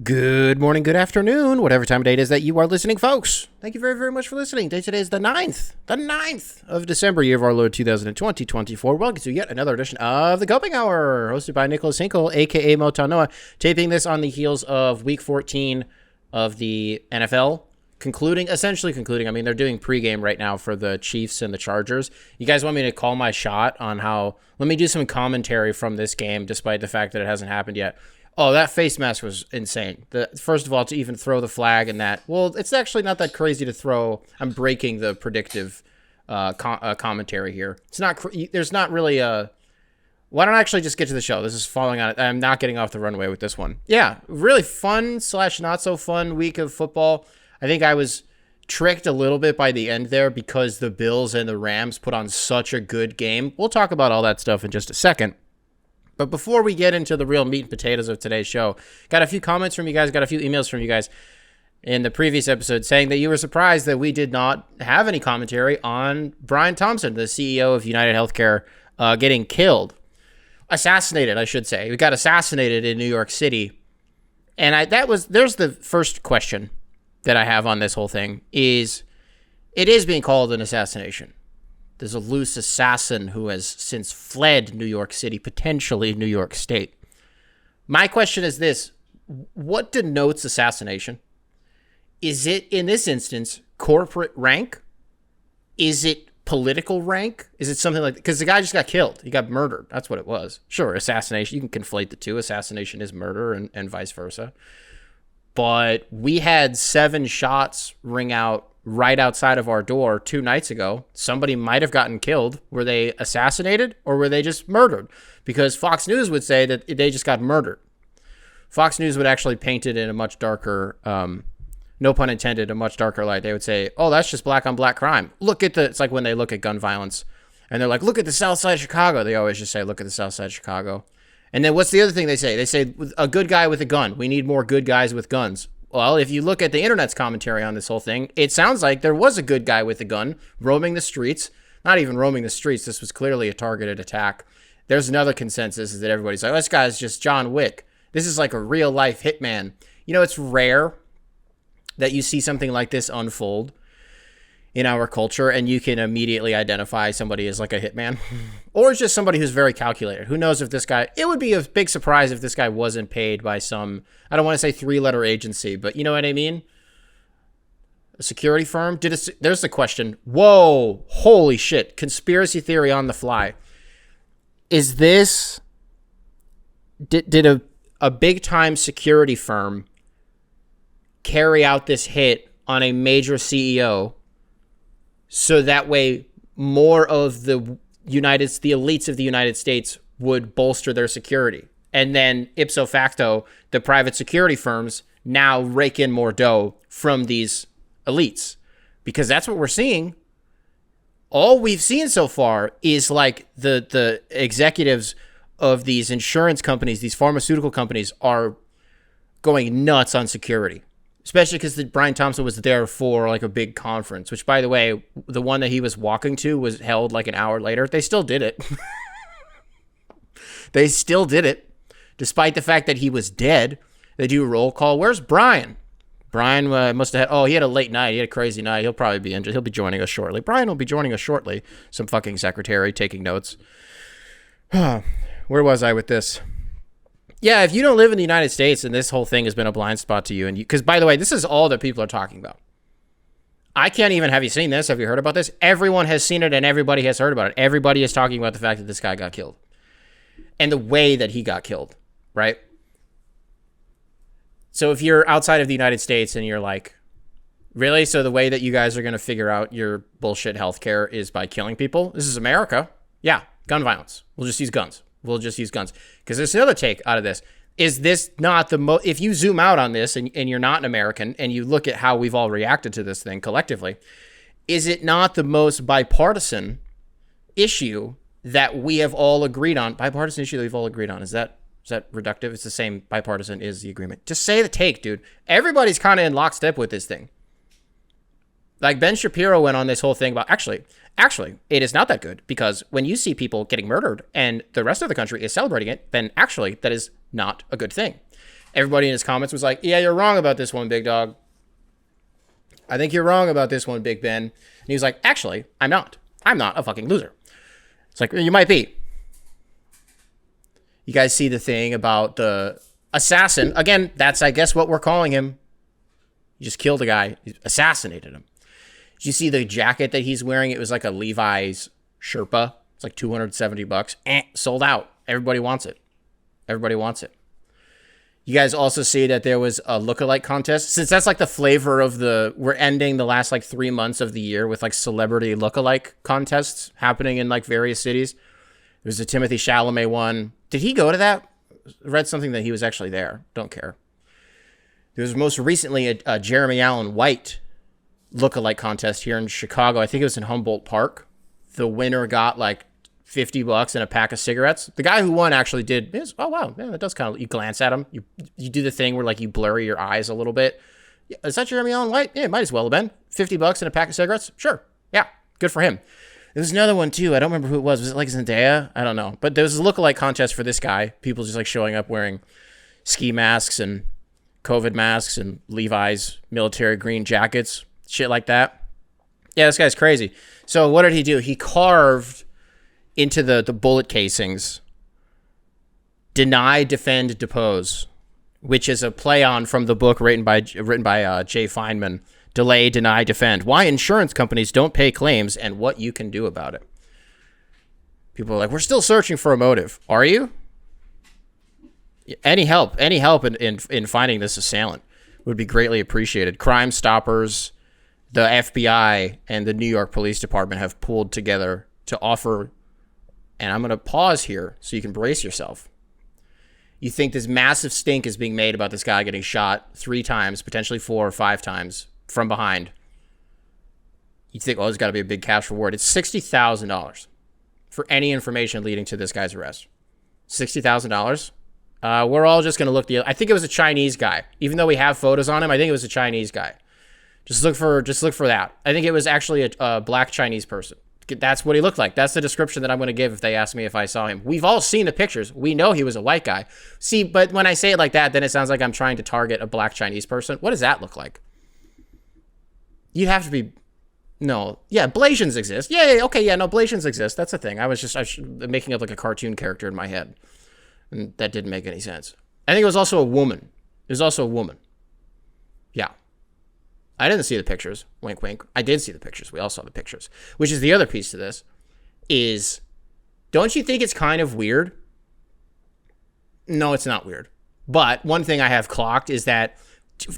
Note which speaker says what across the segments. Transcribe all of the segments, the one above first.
Speaker 1: Good morning, good afternoon, whatever time of day it is that you are listening, folks. Thank you very, very much for listening. Today is the 9th of December, year of our Lord 2020-24. Welcome to yet another edition of the Coping Hour, hosted by Nicholas Hinkle, a.k.a. Motanoa, taping this on the heels of Week 14 of the NFL, essentially concluding. I mean, they're doing pregame right now for the Chiefs and the Chargers. You guys want me to call my shot on let me do some commentary from this game, despite the fact that it hasn't happened yet. Oh, that face mask was insane. First of all, to even throw the flag and that. Well, it's actually not that crazy to throw. I'm breaking the predictive commentary here. It's not. There's not really a. Why don't I actually just get to the show? This is falling on it. I'm not getting off the runway with this one. Yeah, really fun / not so fun week of football. I think I was tricked a little bit by the end there because the Bills and the Rams put on such a good game. We'll talk about all that stuff in just a second. But before we get into the real meat and potatoes of today's show, got a few comments from you guys, got a few emails from you guys in the previous episode saying that you were surprised that we did not have any commentary on Brian Thompson, the CEO of UnitedHealth Group, getting killed. Assassinated, I should say. We got assassinated in New York City. And there's the first question that I have on this whole thing is, it is being called an assassination. There's a loose assassin who has since fled New York City, potentially New York State. My question is this: what denotes assassination? Is it, in this instance, corporate rank? Is it political rank? Is it something like that? Because the guy just got killed. He got murdered. That's what it was. Sure, assassination. You can conflate the two. Assassination is murder and vice versa. But we had 7 shots ring out right outside of our door 2 nights ago. Somebody might have gotten killed. Were they assassinated or were they just murdered? Because Fox News would say that they just got murdered. Fox News would actually paint it in a much darker, no pun intended, a much darker light. They would say, oh, that's just black on black crime. It's like when they look at gun violence and they're like, look at the South Side of Chicago. They always just say, look at the South Side of Chicago. And then what's the other thing they say? They say, a good guy with a gun. We need more good guys with guns. Well, if you look at the internet's commentary on this whole thing, it sounds like there was a good guy with a gun roaming the streets. Not even roaming the streets. This was clearly a targeted attack. There's another consensus is that everybody's like, oh, this guy's just John Wick. This is like a real life hitman. You know, it's rare that you see something like this unfold in our culture and you can immediately identify somebody as like a hitman or it's just somebody who's very calculated. Who knows if this guy, it would be a big surprise if this guy wasn't paid by some, I don't want to say 3-letter agency, but you know what I mean? A security firm? There's the question. Whoa, holy shit. Conspiracy theory on the fly. Is this, did a big time security firm carry out this hit on a major CEO so that way more of the elites of the United States would bolster their security? And then ipso facto, the private security firms now rake in more dough from these elites. Because that's what we're seeing. All we've seen so far is like the executives of these insurance companies, these pharmaceutical companies are going nuts on security. Especially because Brian Thompson was there for like a big conference, which, by the way, the one that he was walking to was held like an hour later. They still did it. They still did it. Despite the fact that he was dead, they do a roll call. Where's Brian? Brian must have had, he had a late night. He had a crazy night. He'll probably be injured. He'll be joining us shortly. Brian will be joining us shortly. Some fucking secretary taking notes. Where was I with this? Yeah, if you don't live in the United States and this whole thing has been a blind spot to you, because by the way, this is all that people are talking about. I can't even, have you seen this? Have you heard about this? Everyone has seen it and everybody has heard about it. Everybody is talking about the fact that this guy got killed and the way that he got killed, right? So if you're outside of the United States and you're like, really? So the way that you guys are going to figure out your bullshit healthcare is by killing people? This is America. Yeah, gun violence. We'll just use guns. Because there's another take out of this. Is this not the if you zoom out on this and you're not an American and you look at how we've all reacted to this thing collectively, is it not the most bipartisan issue that we have all agreed on? Bipartisan issue that we've all agreed on. Is that reductive? It's the same. Bipartisan is the agreement. Just say the take, dude. Everybody's kind of in lockstep with this thing. Like Ben Shapiro went on this whole thing about actually, it is not that good because when you see people getting murdered and the rest of the country is celebrating it, then actually that is not a good thing. Everybody in his comments was like, yeah, you're wrong about this one, big dog. I think you're wrong about this one, Big Ben. And he was like, actually, I'm not. I'm not a fucking loser. It's like, you might be. You guys see the thing about the assassin. Again, that's, I guess, what we're calling him. He just killed a guy. He assassinated him. Did you see the jacket that he's wearing? It was like a Levi's Sherpa. It's like $270. Sold out. Everybody wants it. Everybody wants it. You guys also see that there was a lookalike contest. Since that's like the flavor of we're ending the last like 3 months of the year with like celebrity lookalike contests happening in like various cities. There was a Timothy Chalamet one. Did he go to that? I read something that he was actually there. Don't care. There was most recently a Jeremy Allen White lookalike contest here in Chicago. I think it was in Humboldt Park. The winner got like $50 and a pack of cigarettes. The guy who won actually did. Oh wow, yeah, that does kind of. You glance at him. You do the thing where like you blur your eyes a little bit. Yeah, is that Jeremy Allen White? Yeah, it might as well have been. $50 and a pack of cigarettes. Sure. Yeah, good for him. There was another one too. I don't remember who it was. Was it like Zendaya? I don't know. But there was a lookalike contest for this guy. People just like showing up wearing ski masks and COVID masks and Levi's military green jackets, shit like that. Yeah, this guy's crazy. So what did he do? He carved into the bullet casings, deny, defend, depose, which is a play on from the book written by Jay Feynman, Delay, Deny, Defend, Why Insurance Companies Don't Pay Claims and What You Can Do About It. People are like, we're still searching for a motive. Are you? Any help in finding this assailant would be greatly appreciated. Crime Stoppers, the FBI, and the New York Police Department have pulled together to offer. And I'm going to pause here so you can brace yourself. You think this massive stink is being made about this guy getting shot 3 times, potentially 4 or 5 times from behind. You think, oh, there's got to be a big cash reward. It's $60,000 for any information leading to this guy's arrest. $60,000. We're all just going to look I think it was a Chinese guy. Even though we have photos on him, I think it was a Chinese guy. Just look for that. I think it was actually a black Chinese person. That's what he looked like. That's the description that I'm going to give if they ask me if I saw him. We've all seen the pictures. We know he was a white guy. See, but when I say it like that, then it sounds like I'm trying to target a black Chinese person. What does that look like? You'd have to be... No. Yeah, Blasians exist. Yeah, okay, yeah, no, Blasians exist. That's the thing. I was making up like a cartoon character in my head. And that didn't make any sense. I think it was also a woman. It was also a woman. Yeah. I didn't see the pictures. Wink, wink. I did see the pictures. We all saw the pictures. Which is the other piece to this. Is, don't you think it's kind of weird? No, it's not weird. But one thing I have clocked is that,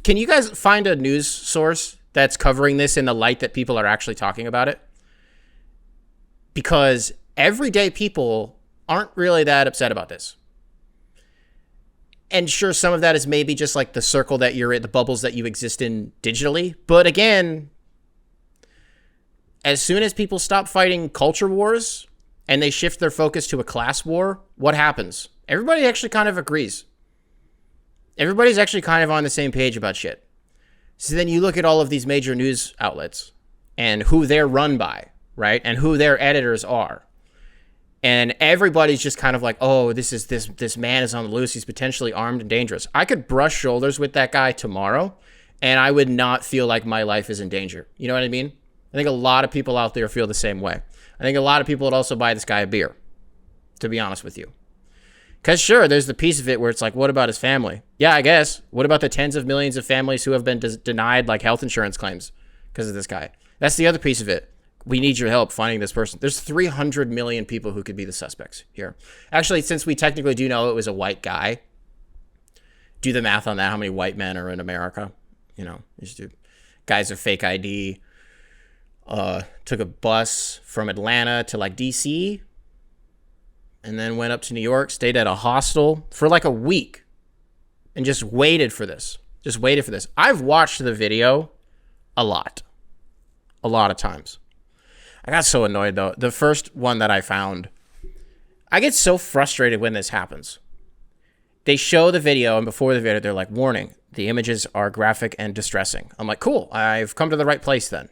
Speaker 1: can you guys find a news source that's covering this in the light that people are actually talking about it? Because everyday people aren't really that upset about this. And sure, some of that is maybe just like the circle that you're in, the bubbles that you exist in digitally. But again, as soon as people stop fighting culture wars and they shift their focus to a class war, what happens? Everybody actually kind of agrees. Everybody's actually kind of on the same page about shit. So then you look at all of these major news outlets and who they're run by, right? And who their editors are. And everybody's just kind of like, oh, this man is on the loose. He's potentially armed and dangerous. I could brush shoulders with that guy tomorrow, and I would not feel like my life is in danger. You know what I mean? I think a lot of people out there feel the same way. I think a lot of people would also buy this guy a beer, to be honest with you. Because sure, there's the piece of it where it's like, what about his family? Yeah, I guess. What about the tens of millions of families who have been denied like health insurance claims because of this guy? That's the other piece of it. We need your help finding this person. There's 300 million people who could be the suspects here. Actually, since we technically do know it was a white guy, do the math on that. How many white men are in America? You know, just do. Guys with fake ID. Took a bus from Atlanta to like DC, and then went up to New York, stayed at a hostel for like a week, and just waited for this. Just waited for this. I've watched the video a lot of times. I got so annoyed though. The first one that I found, I get so frustrated when this happens. They show the video, and before the video, they're like, warning, the images are graphic and distressing. I'm like, cool, I've come to the right place then.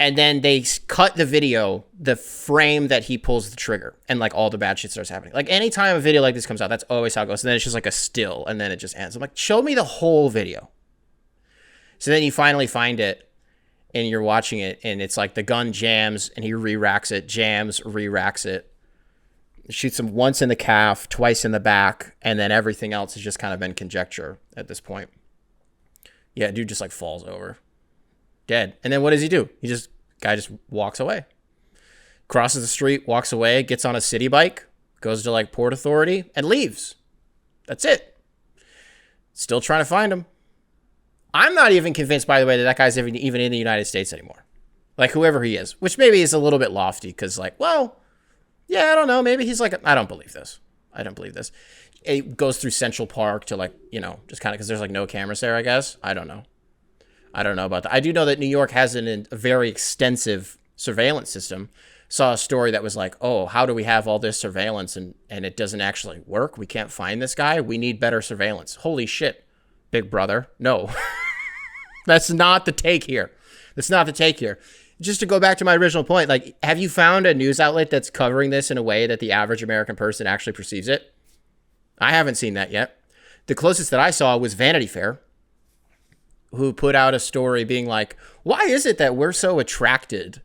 Speaker 1: And then they cut the video, the frame that he pulls the trigger, and like all the bad shit starts happening. Like anytime a video like this comes out, that's always how it goes. And then it's just like a still, and then it just ends. I'm like, show me the whole video. So then you finally find it, and you're watching it, and it's like the gun jams, and he re-racks it, jams, re-racks it. Shoots him once in the calf, twice in the back, and then everything else has just kind of been conjecture at this point. Yeah, dude just like falls over. Dead. And then what does he do? Guy just walks away. Crosses the street, walks away, gets on a city bike, goes to like Port Authority, and leaves. That's it. Still trying to find him. I'm not even convinced, by the way, that guy's even in the United States anymore. Like whoever he is, which maybe is a little bit lofty because like, well, yeah, I don't know. Maybe he's like, I don't believe this. It goes through Central Park to like, just kind of because there's like no cameras there, I guess. I don't know about that. I do know that New York has a very extensive surveillance system. Saw a story that was like, oh, how do we have all this surveillance and it doesn't actually work? We can't find this guy. We need better surveillance. Holy shit, Big Brother. No, that's not the take here. Just to go back to my original point, like, have you found a news outlet that's covering this in a way that the average American person actually perceives it? I haven't seen that yet. The closest that I saw was Vanity Fair, who put out a story being like, why is it that we're so attracted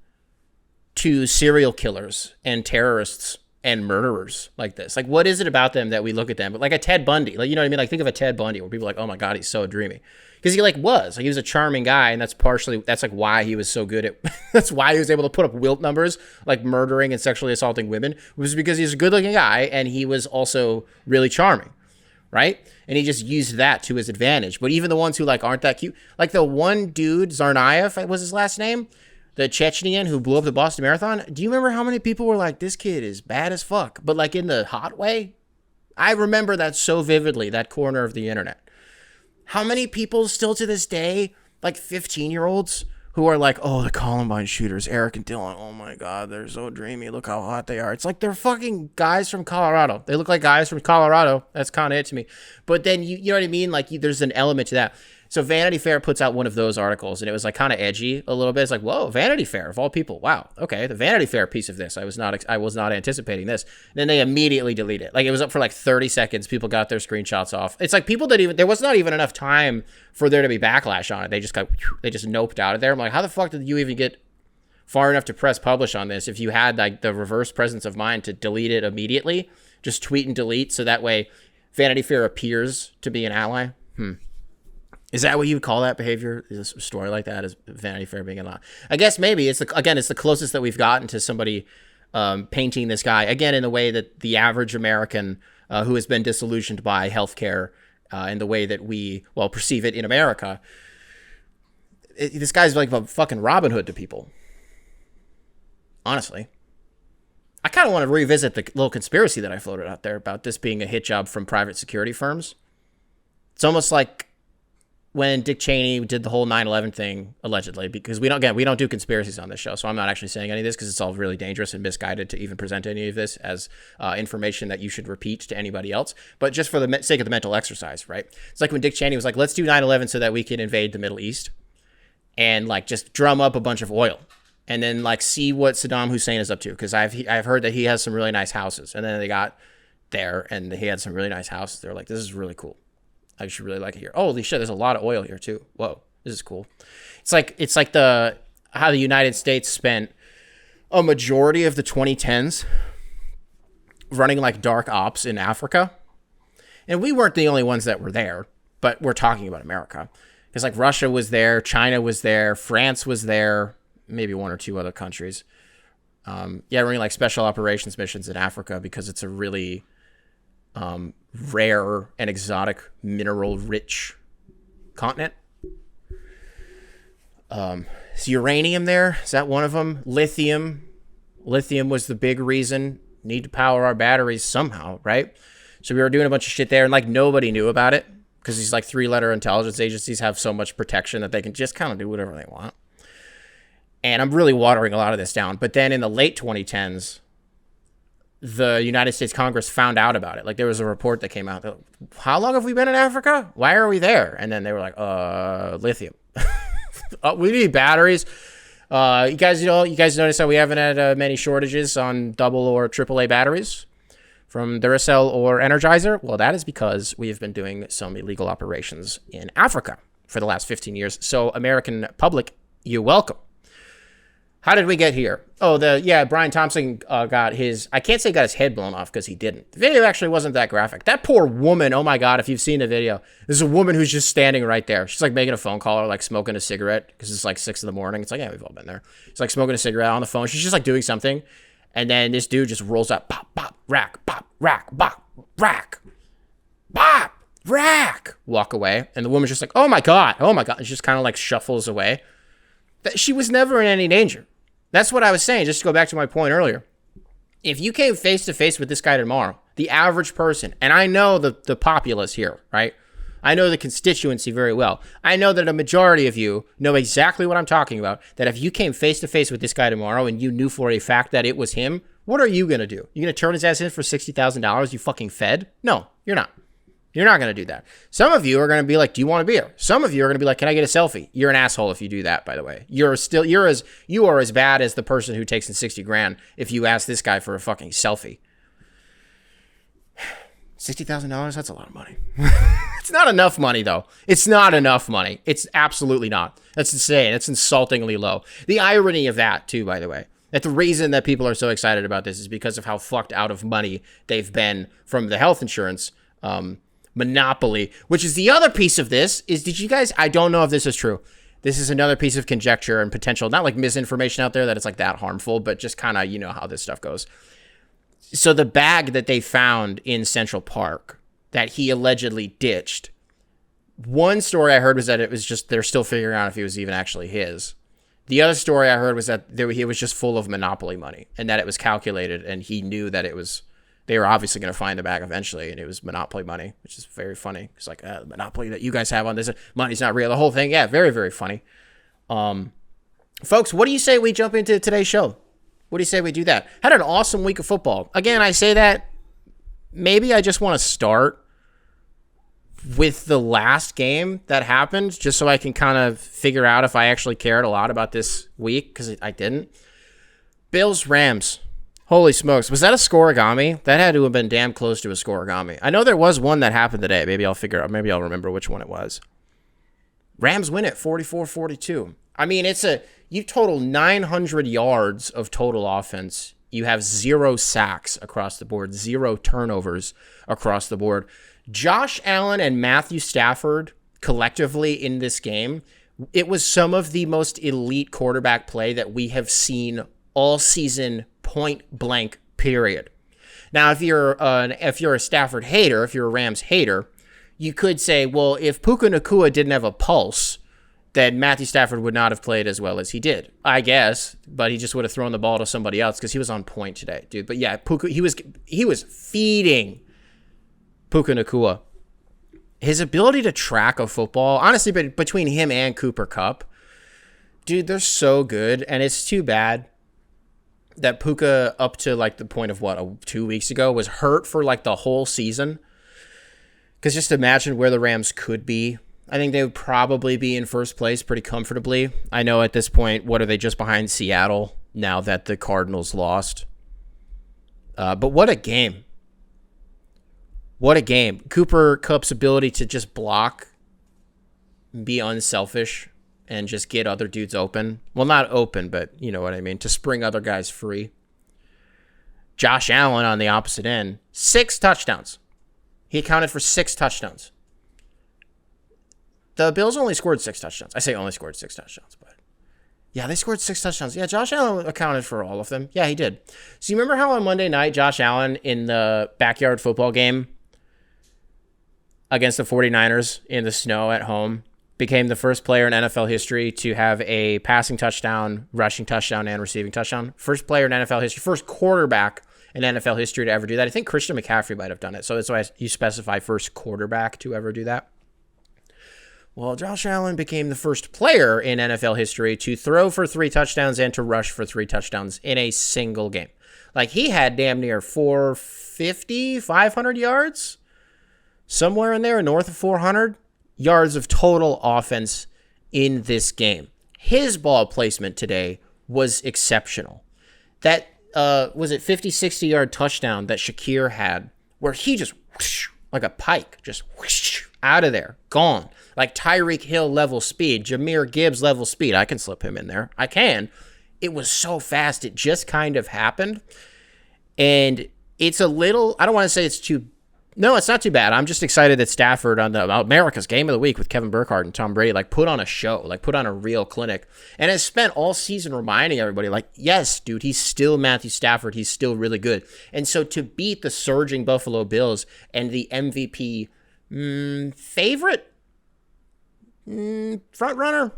Speaker 1: to serial killers and terrorists and murderers like this? Like, what is it about them that we look at them? But like a Ted Bundy, like, you know what I mean? Like, think of a Ted Bundy where people are like, oh my God, he's so dreamy. Because he like was. Like, he was a charming guy, and that's like why he was so good at, that's why he was able to put up wilt numbers, like murdering and sexually assaulting women, was because he's a good looking guy, and he was also really charming. Right? And he just used that to his advantage. But even the ones who like aren't that cute, like the one dude, Tsarnaev was his last name, the Chechenian who blew up the Boston Marathon. Do you remember how many people were like, this kid is bad as fuck, but like in the hot way? I remember that so vividly, that corner of the internet. How many people still to this day, like 15-year-olds, who are like, oh, the Columbine shooters, Eric and Dylan, oh my God, they're so dreamy, look how hot they are. It's like they're fucking guys from Colorado. They look like guys from Colorado. That's kind of it to me. But then, you know what I mean? Like, there's an element to that. So Vanity Fair puts out one of those articles, and it was like kind of edgy a little bit. It's like, whoa, Vanity Fair of all people. Wow, okay, the Vanity Fair piece of this. I was not anticipating this. And then they immediately delete it. Like, it was up for like 30 seconds. People got their screenshots off. It's like people that there was not even enough time for there to be backlash on it. They just noped out of there. I'm like, how the fuck did you even get far enough to press publish on this if you had like the reverse presence of mind to delete it immediately? Just tweet and delete so that way Vanity Fair appears to be an ally. Is that what you would call that behavior? Is a story like that, is Vanity Fair being a lie? I guess maybe it's the closest that we've gotten to somebody painting this guy again in the way that the average American who has been disillusioned by healthcare in the way that we perceive it in America. This guy's like a fucking Robin Hood to people. Honestly, I kind of want to revisit the little conspiracy that I floated out there about this being a hit job from private security firms. It's almost like when Dick Cheney did the whole 9/11 thing, allegedly, because we don't do conspiracies on this show, so I'm not actually saying any of this because it's all really dangerous and misguided to even present any of this as information that you should repeat to anybody else. But just for the sake of the mental exercise, right? It's like when Dick Cheney was like, let's do 9/11 so that we can invade the Middle East and like just drum up a bunch of oil and then like see what Saddam Hussein is up to, because I've heard that he has some really nice houses. And then they got there and he had some really nice houses. They're like, this is really cool. I should really like it here. Holy shit, there's a lot of oil here too. Whoa, this is cool. It's like how the United States spent a majority of the 2010s running like dark ops in Africa. And we weren't the only ones that were there, but we're talking about America. Because like Russia was there, China was there, France was there, maybe one or two other countries. Running like special operations missions in Africa because it's a really rare and exotic mineral-rich continent. Is uranium there? Is that one of them? Lithium. Lithium was the big reason. Need to power our batteries somehow, right? So we were doing a bunch of shit there, and like nobody knew about it because these like 3-letter intelligence agencies have so much protection that they can just kind of do whatever they want. And I'm really watering a lot of this down. But then in the late 2010s, the United States Congress found out about it. Like there was a report that came out. How long have we been in Africa? Why are we there? And then they were like, lithium. We need batteries. You guys notice how we haven't had many shortages on double or triple A batteries from Duracell or Energizer? Well, that is because we have been doing some illegal operations in Africa for the last 15 years. So, American public, you're welcome. How did we get here? Oh, Brian Thompson got his, I can't say got his head blown off because he didn't. The video actually wasn't that graphic. That poor woman, oh my God, if you've seen the video, there's a woman who's just standing right there. She's like making a phone call or like smoking a cigarette because it's like 6 a.m. It's like, yeah, we've all been there. She's like smoking a cigarette on the phone. She's just like doing something. And then this dude just rolls up, pop, pop, rack, bop, rack, walk away. And the woman's just like, oh my God. And she just kind of like shuffles away. She was never in any danger. That's what I was saying, just to go back to my point earlier. If you came face to face with this guy tomorrow, the average person, and I know the populace here, right? I know the constituency very well. I know that a majority of you know exactly what I'm talking about, that if you came face to face with this guy tomorrow and you knew for a fact that it was him, what are you going to do? You going to turn his ass in for $60,000, you fucking fed? No, you're not. You're not going to do that. Some of you are going to be like, do you want a beer? Some of you are going to be like, can I get a selfie? You're an asshole if you do that, by the way. You are as bad as the person who takes in 60 grand if you ask this guy for a fucking selfie. $60,000, that's a lot of money. It's not enough money, though. It's not enough money. It's absolutely not. That's insane. It's insultingly low. The irony of that, too, by the way, that the reason that people are so excited about this is because of how fucked out of money they've been from the health insurance monopoly, which is the other piece of this. Did you guys, I don't know if this is true. This is another piece of conjecture and potential, not like misinformation out there that it's like that harmful, but just kind of, you know how this stuff goes. So the bag that they found in Central Park that he allegedly ditched, one story I heard was that it was just, they're still figuring out if it was even actually his. The other story I heard was that he was just full of Monopoly money and that it was calculated and he knew that they were obviously going to find the bag eventually, and it was Monopoly money, which is very funny. It's like, the Monopoly that you guys have on this money's not real. The whole thing, yeah, very, very funny. Folks, what do you say we jump into today's show? What do you say we do that? Had an awesome week of football. Again, I say that maybe I just want to start with the last game that happened, just so I can kind of figure out if I actually cared a lot about this week, because I didn't. Bills-Rams. Holy smokes. Was that a scoregami? That had to have been damn close to a scoregami. I know there was one that happened today. Maybe I'll remember which one it was. Rams win it 44-42. I mean, you total 900 yards of total offense. You have 0 sacks across the board, 0 turnovers across the board. Josh Allen and Matthew Stafford collectively in this game, it was some of the most elite quarterback play that we have seen all season, point blank, period. Now, if you're a Stafford hater, if you're a Rams hater, you could say, well, if Puka Nacua didn't have a pulse, then Matthew Stafford would not have played as well as he did, I guess, but he just would have thrown the ball to somebody else because he was on point today, dude. But yeah, Puka, he was feeding Puka Nacua. His ability to track a football, honestly, between him and Cooper Kupp, dude, they're so good, and it's too bad that Puka, up to like the point of 2 weeks ago, was hurt for like the whole season. Because just imagine where the Rams could be. I think they would probably be in first place pretty comfortably. I know at this point, what are they, just behind Seattle now that the Cardinals lost? But what a game. What a game. Cooper Kupp's ability to just block, be unselfish, and just get other dudes open. Well, not open, but you know what I mean. To spring other guys free. Josh Allen on the opposite end. 6 touchdowns. He accounted for 6 touchdowns. The Bills only scored 6 touchdowns. I say only scored 6 touchdowns, but yeah, they scored 6 touchdowns. Yeah, Josh Allen accounted for all of them. Yeah, he did. So you remember how on Monday night, Josh Allen in the backyard football game against the 49ers in the snow at home became the first player in NFL history to have a passing touchdown, rushing touchdown, and receiving touchdown. First player in NFL history, first quarterback in NFL history to ever do that. I think Christian McCaffrey might have done it. So that's why you specify first quarterback to ever do that. Well, Josh Allen became the first player in NFL history to throw for 3 touchdowns and to rush for 3 touchdowns in a single game. Like, he had damn near 450, 500 yards, somewhere in there, north of 400 yards of total offense in this game. his ball placement today was exceptional. That, was it 50, 60-yard touchdown that Shakir had where he just, whoosh, like a pike, just whoosh, out of there, gone. Like Tyreek Hill level speed, Jahmyr Gibbs level speed. I can slip him in there. I can. It was so fast. It just kind of happened. And it's a little, I don't want to say it's too, no, it's not too bad. I'm just excited that Stafford on the America's Game of the Week with Kevin Burkhardt and Tom Brady, like put on a show, like put on a real clinic, and has spent all season reminding everybody, like, yes, dude, he's still Matthew Stafford. He's still really good. And so to beat the surging Buffalo Bills and the MVP favorite front runner,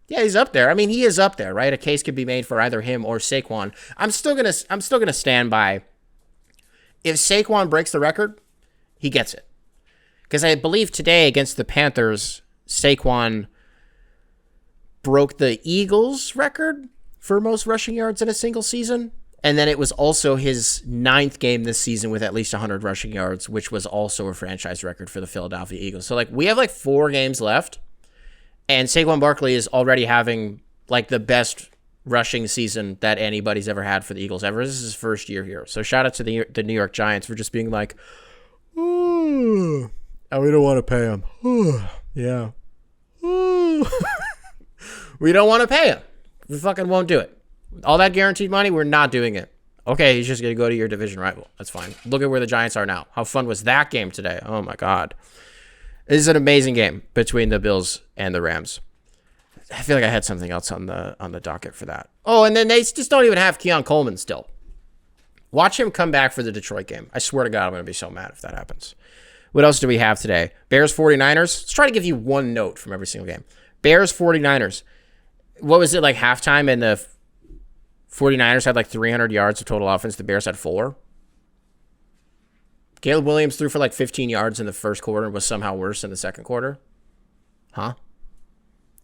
Speaker 1: yeah, he's up there. I mean, he is up there, right? A case could be made for either him or Saquon. I'm still gonna stand by. If Saquon breaks the record, he gets it. Because I believe today against the Panthers, Saquon broke the Eagles' record for most rushing yards in a single season. And then it was also his 9th game this season with at least 100 rushing yards, which was also a franchise record for the Philadelphia Eagles. So, like, we have, like, 4 games left. And Saquon Barkley is already having, like, the best rushing season that anybody's ever had for the Eagles ever. This is his first year here. So shout out to the New York Giants for just being like, ooh, oh, we don't want to pay him. Ooh, yeah. Ooh. We don't want to pay him. We fucking won't do it. All that guaranteed money, we're not doing it. Okay, he's just going to go to your division rival. That's fine. Look at where the Giants are now. How fun was that game today? Oh, my God. This is an amazing game between the Bills and the Rams. I feel like I had something else on the docket for that. Oh, and then they just don't even have Keon Coleman still. Watch him come back for the Detroit game. I swear to God, I'm going to be so mad if that happens. What else do we have today? Bears 49ers. Let's try to give you one note from every single game. Bears 49ers. What was it, like halftime, and the 49ers had like 300 yards of total offense. The Bears had 4. Caleb Williams threw for like 15 yards in the first quarter and was somehow worse in the second quarter. Huh?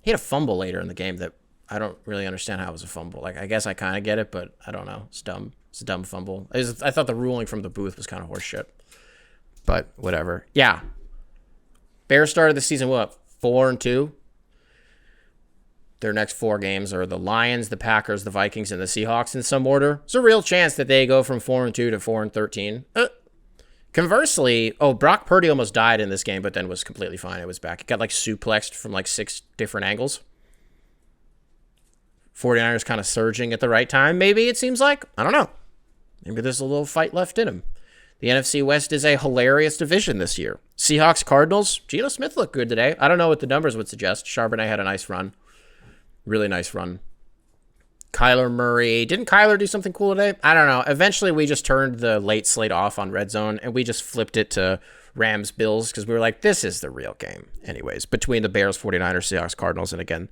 Speaker 1: He had a fumble later in the game that I don't really understand how it was a fumble. Like, I guess I kind of get it, but I don't know. It's dumb. It's a dumb fumble. I thought the ruling from the booth was kind of horseshit. But whatever. Yeah. Bears started the season, what, 4-2? Their next 4 games are the Lions, the Packers, the Vikings, and the Seahawks in some order. There's a real chance that they go from 4-2 to 4-13. Conversely, Brock Purdy almost died in this game, but then was completely fine. It was back. He got like suplexed from like 6 different angles. 49ers kind of surging at the right time, maybe it seems like. I don't know. Maybe there's a little fight left in him. The NFC West is a hilarious division this year. Seahawks, Cardinals. Geno Smith looked good today. I don't know what the numbers would suggest. Charbonnet had a nice run. Really nice run. Kyler Murray. Didn't Kyler do something cool today? I don't know. Eventually, we just turned the late slate off on Red Zone, and we just flipped it to Rams-Bills because we were like, this is the real game. Anyways, between the Bears, 49ers, Seahawks, Cardinals, and again,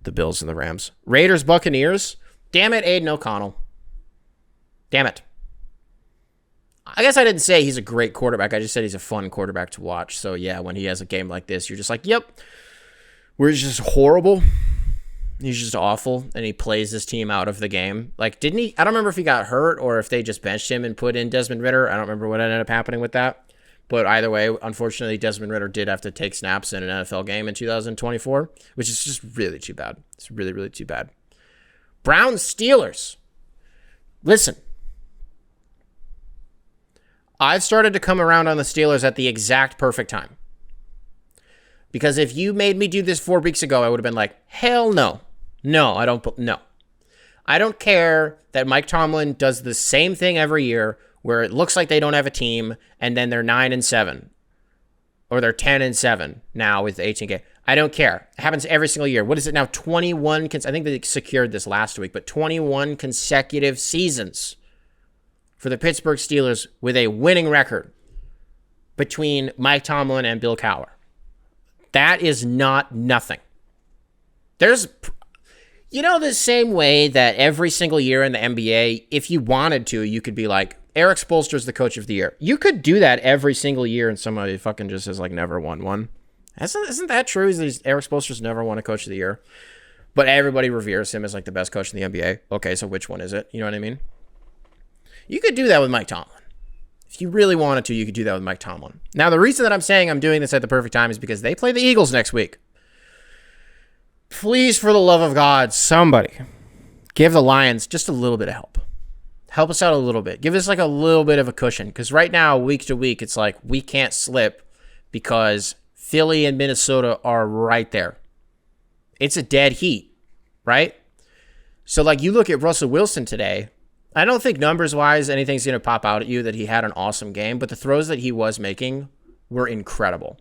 Speaker 1: the Bills and the Rams. Raiders, Buccaneers. Damn it, Aiden O'Connell. Damn it. I guess I didn't say he's a great quarterback. I just said he's a fun quarterback to watch. So, yeah, when he has a game like this, you're just like, yep, we're just horrible. He's just awful, and he plays this team out of the game. Like, didn't he? I don't remember if he got hurt or if they just benched him and put in Desmond Ridder. I don't remember what ended up happening with that. But either way, unfortunately, Desmond Ridder did have to take snaps in an NFL game in 2024, which is just really too bad. It's really, really too bad. Browns, Steelers. Listen. I've started to come around on the Steelers at the exact perfect time. Because if you made me do this 4 weeks ago, I would have been like, hell no. No, I don't. No. I don't care that Mike Tomlin does the same thing every year where it looks like they don't have a team and then they're 9-7 or they're 10-7 now with the 18K. I don't care. It happens every single year. What is it now? 21. I think they secured this last week, but 21 consecutive seasons for the Pittsburgh Steelers with a winning record between Mike Tomlin and Bill Cowher. That is not nothing. There's, the same way that every single year in the NBA, if you wanted to, you could be like, Eric Spoelstra's the coach of the year. You could do that every single year, and somebody fucking just has like never won one. Isn't that true? Eric Spoelstra's never won a coach of the year, but everybody reveres him as like the best coach in the NBA. Okay, so which one is it? You know what I mean? You could do that with Mike Tomlin. If you really wanted to, you could do that with Mike Tomlin. Now, the reason that I'm saying I'm doing this at the perfect time is because they play the Eagles next week. Please, for the love of God, somebody give the Lions just a little bit of help. Help us out a little bit. Give us like a little bit of a cushion. Because right now, week to week, it's like we can't slip because Philly and Minnesota are right there. It's a dead heat, right? So like you look at Russell Wilson today, I don't think numbers-wise anything's going to pop out at you that he had an awesome game, but the throws that he was making were incredible.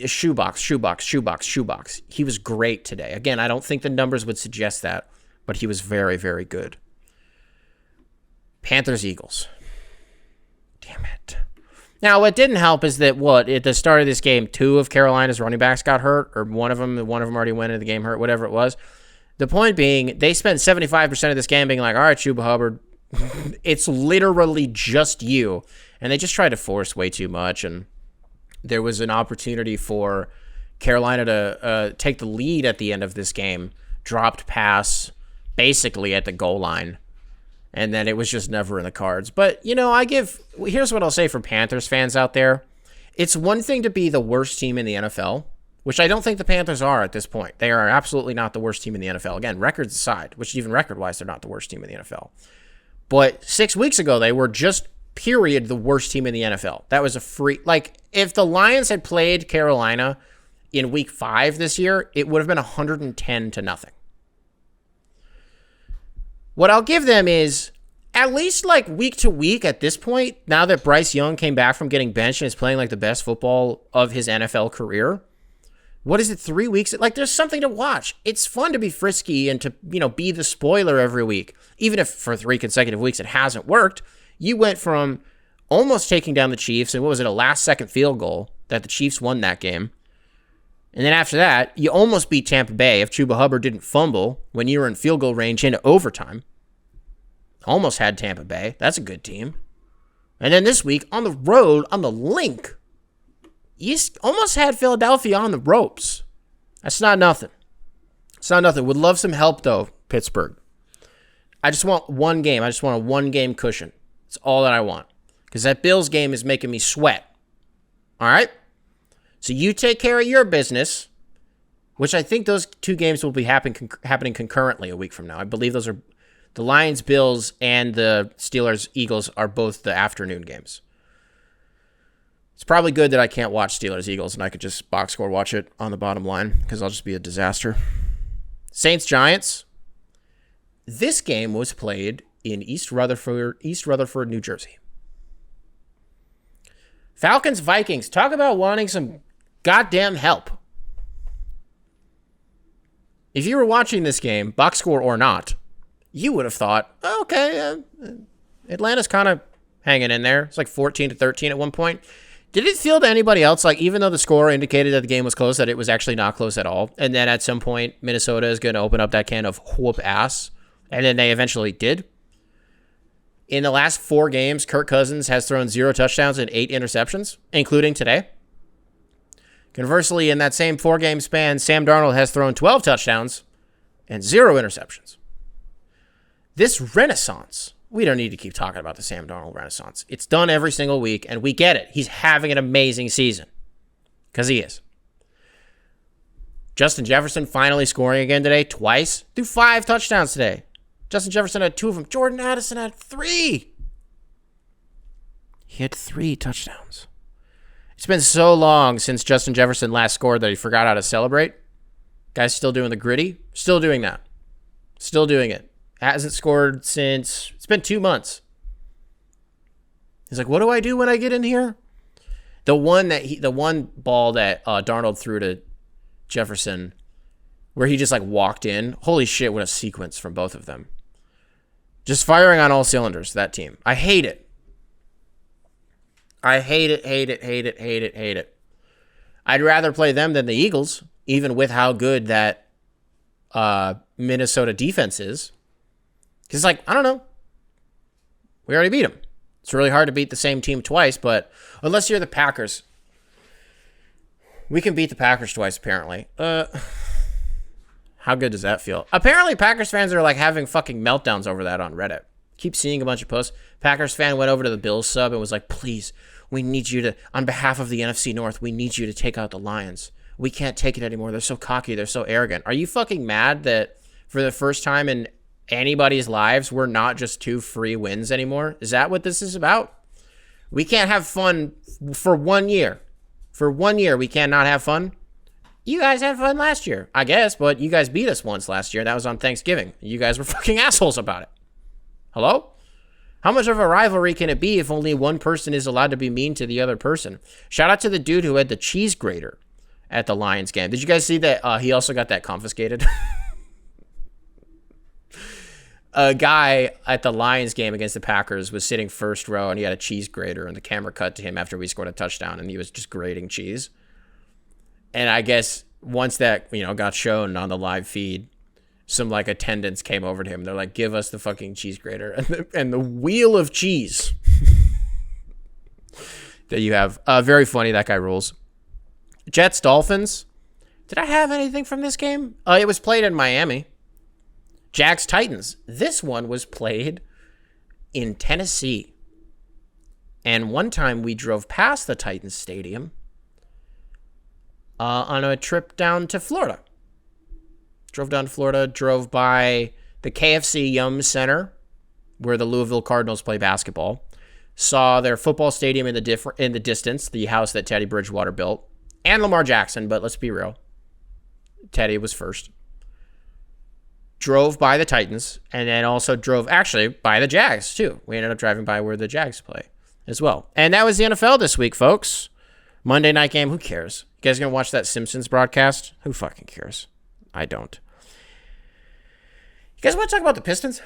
Speaker 1: Shoebox. He was great today. Again, I don't think the numbers would suggest that, but he was very, very good. Panthers-Eagles. Damn it. Now, what didn't help is that at the start of this game, 2 of Carolina's running backs got hurt, or one of them already went into the game hurt, whatever it was. The point being, they spent 75% of this game being like, all right, Chuba Hubbard, it's literally just you. And they just tried to force way too much, and there was an opportunity for Carolina to take the lead at the end of this game, dropped pass basically at the goal line, and then it was just never in the cards. But, here's what I'll say for Panthers fans out there. It's one thing to be the worst team in the NFL, which I don't think the Panthers are at this point. They are absolutely not the worst team in the NFL. Again, records aside, which even record-wise, they're not the worst team in the NFL. But 6 weeks ago, they were just, period, the worst team in the NFL. That was a free... Like, if the Lions had played Carolina in week 5 this year, it would have been 110-0. What I'll give them is, at least like week to week at this point, now that Bryce Young came back from getting benched and is playing like the best football of his NFL career... What is it, 3 weeks? Like, there's something to watch. It's fun to be frisky and to, be the spoiler every week. Even if for 3 consecutive weeks it hasn't worked, you went from almost taking down the Chiefs, and what was it, a last-second field goal that the Chiefs won that game. And then after that, you almost beat Tampa Bay if Chuba Hubbard didn't fumble when you were in field goal range into overtime. Almost had Tampa Bay. That's a good team. And then this week, on the road, on the link, you almost had Philadelphia on the ropes. That's not nothing. It's not nothing. Would love some help, though, Pittsburgh. I just want one game. I just want a one-game cushion. That's all that I want. Because that Bills game is making me sweat. All right? So you take care of your business, which I think those 2 games will be happening concurrently a week from now. I believe those are the Lions, Bills, and the Steelers, Eagles are both the afternoon games. It's probably good that I can't watch Steelers Eagles and I could just box score watch it on the bottom line because I'll just be a disaster. Saints Giants. This game was played in East Rutherford, New Jersey. Falcons Vikings. Talk about wanting some goddamn help. If you were watching this game, box score or not, you would have thought, okay, Atlanta's kind of hanging in there. It's like 14-13 at one point. Did it feel to anybody else like even though the score indicated that the game was close, that it was actually not close at all? And then at some point, Minnesota is going to open up that can of whoop ass. And then they eventually did. In the last 4 games, Kirk Cousins has thrown 0 touchdowns and 8 interceptions, including today. Conversely, in that same 4-game span, Sam Darnold has thrown 12 touchdowns and 0 interceptions. This renaissance... We don't need to keep talking about the Sam Darnold renaissance. It's done every single week, and we get it. He's having an amazing season. Because he is. Justin Jefferson finally scoring again today, twice. Threw 5 touchdowns today. Justin Jefferson had 2 of them. Jordan Addison had 3. He had 3 touchdowns. It's been so long since Justin Jefferson last scored that he forgot how to celebrate. Guy's still doing the gritty. Still doing that. Still doing it. Hasn't scored since, it's been 2 months. He's like, what do I do when I get in here? The one ball that Darnold threw to Jefferson, where he just like walked in. Holy shit, what a sequence from both of them. Just firing on all cylinders, that team. I hate it. I hate it. I'd rather play them than the Eagles, even with how good that Minnesota defense is. Because, like, I don't know. We already beat them. It's really hard to beat the same team twice, but unless you're the Packers. We can beat the Packers twice, apparently. How good does that feel? Apparently, Packers fans are, like, having fucking meltdowns over that on Reddit. Keep seeing a bunch of posts. Packers fan went over to the Bills sub and was like, please, we need you to, on behalf of the NFC North, we need you to take out the Lions. We can't take it anymore. They're so cocky. They're so arrogant. Are you fucking mad that for the first time in anybody's lives, we're not just 2 free wins anymore? Is that what this is about? We can't have fun for 1 year. For 1 year, we cannot have fun. You guys had fun last year, I guess, but you guys beat us once last year. That was on Thanksgiving. You guys were fucking assholes about it. Hello? How much of a rivalry can it be if only one person is allowed to be mean to the other person? Shout out to the dude who had the cheese grater at the Lions game. Did you guys see that? He also got that confiscated. A guy at the Lions game against the Packers was sitting first row, and he had a cheese grater, and the camera cut to him after we scored a touchdown, and he was just grating cheese. And I guess once that, got shown on the live feed, some attendants came over to him. They're like, give us the fucking cheese grater and the wheel of cheese that you have. Very funny. That guy rules. Jets, Dolphins. Did I have anything from this game? It was played in Miami. Jags, Titans. This one was played in Tennessee. And one time we drove past the Titans stadium on a trip down to Florida. Drove down to Florida, drove by the KFC Yum Center, where the Louisville Cardinals play basketball. Saw their football stadium in the distance, the house that Teddy Bridgewater built, and Lamar Jackson, but let's be real. Teddy was first. Drove by the Titans, and then also drove, actually, by the Jags, too. We ended up driving by where the Jags play as well. And that was the NFL this week, folks. Monday night game, who cares? You guys gonna watch that Simpsons broadcast? Who fucking cares? I don't. You guys want to talk about the Pistons?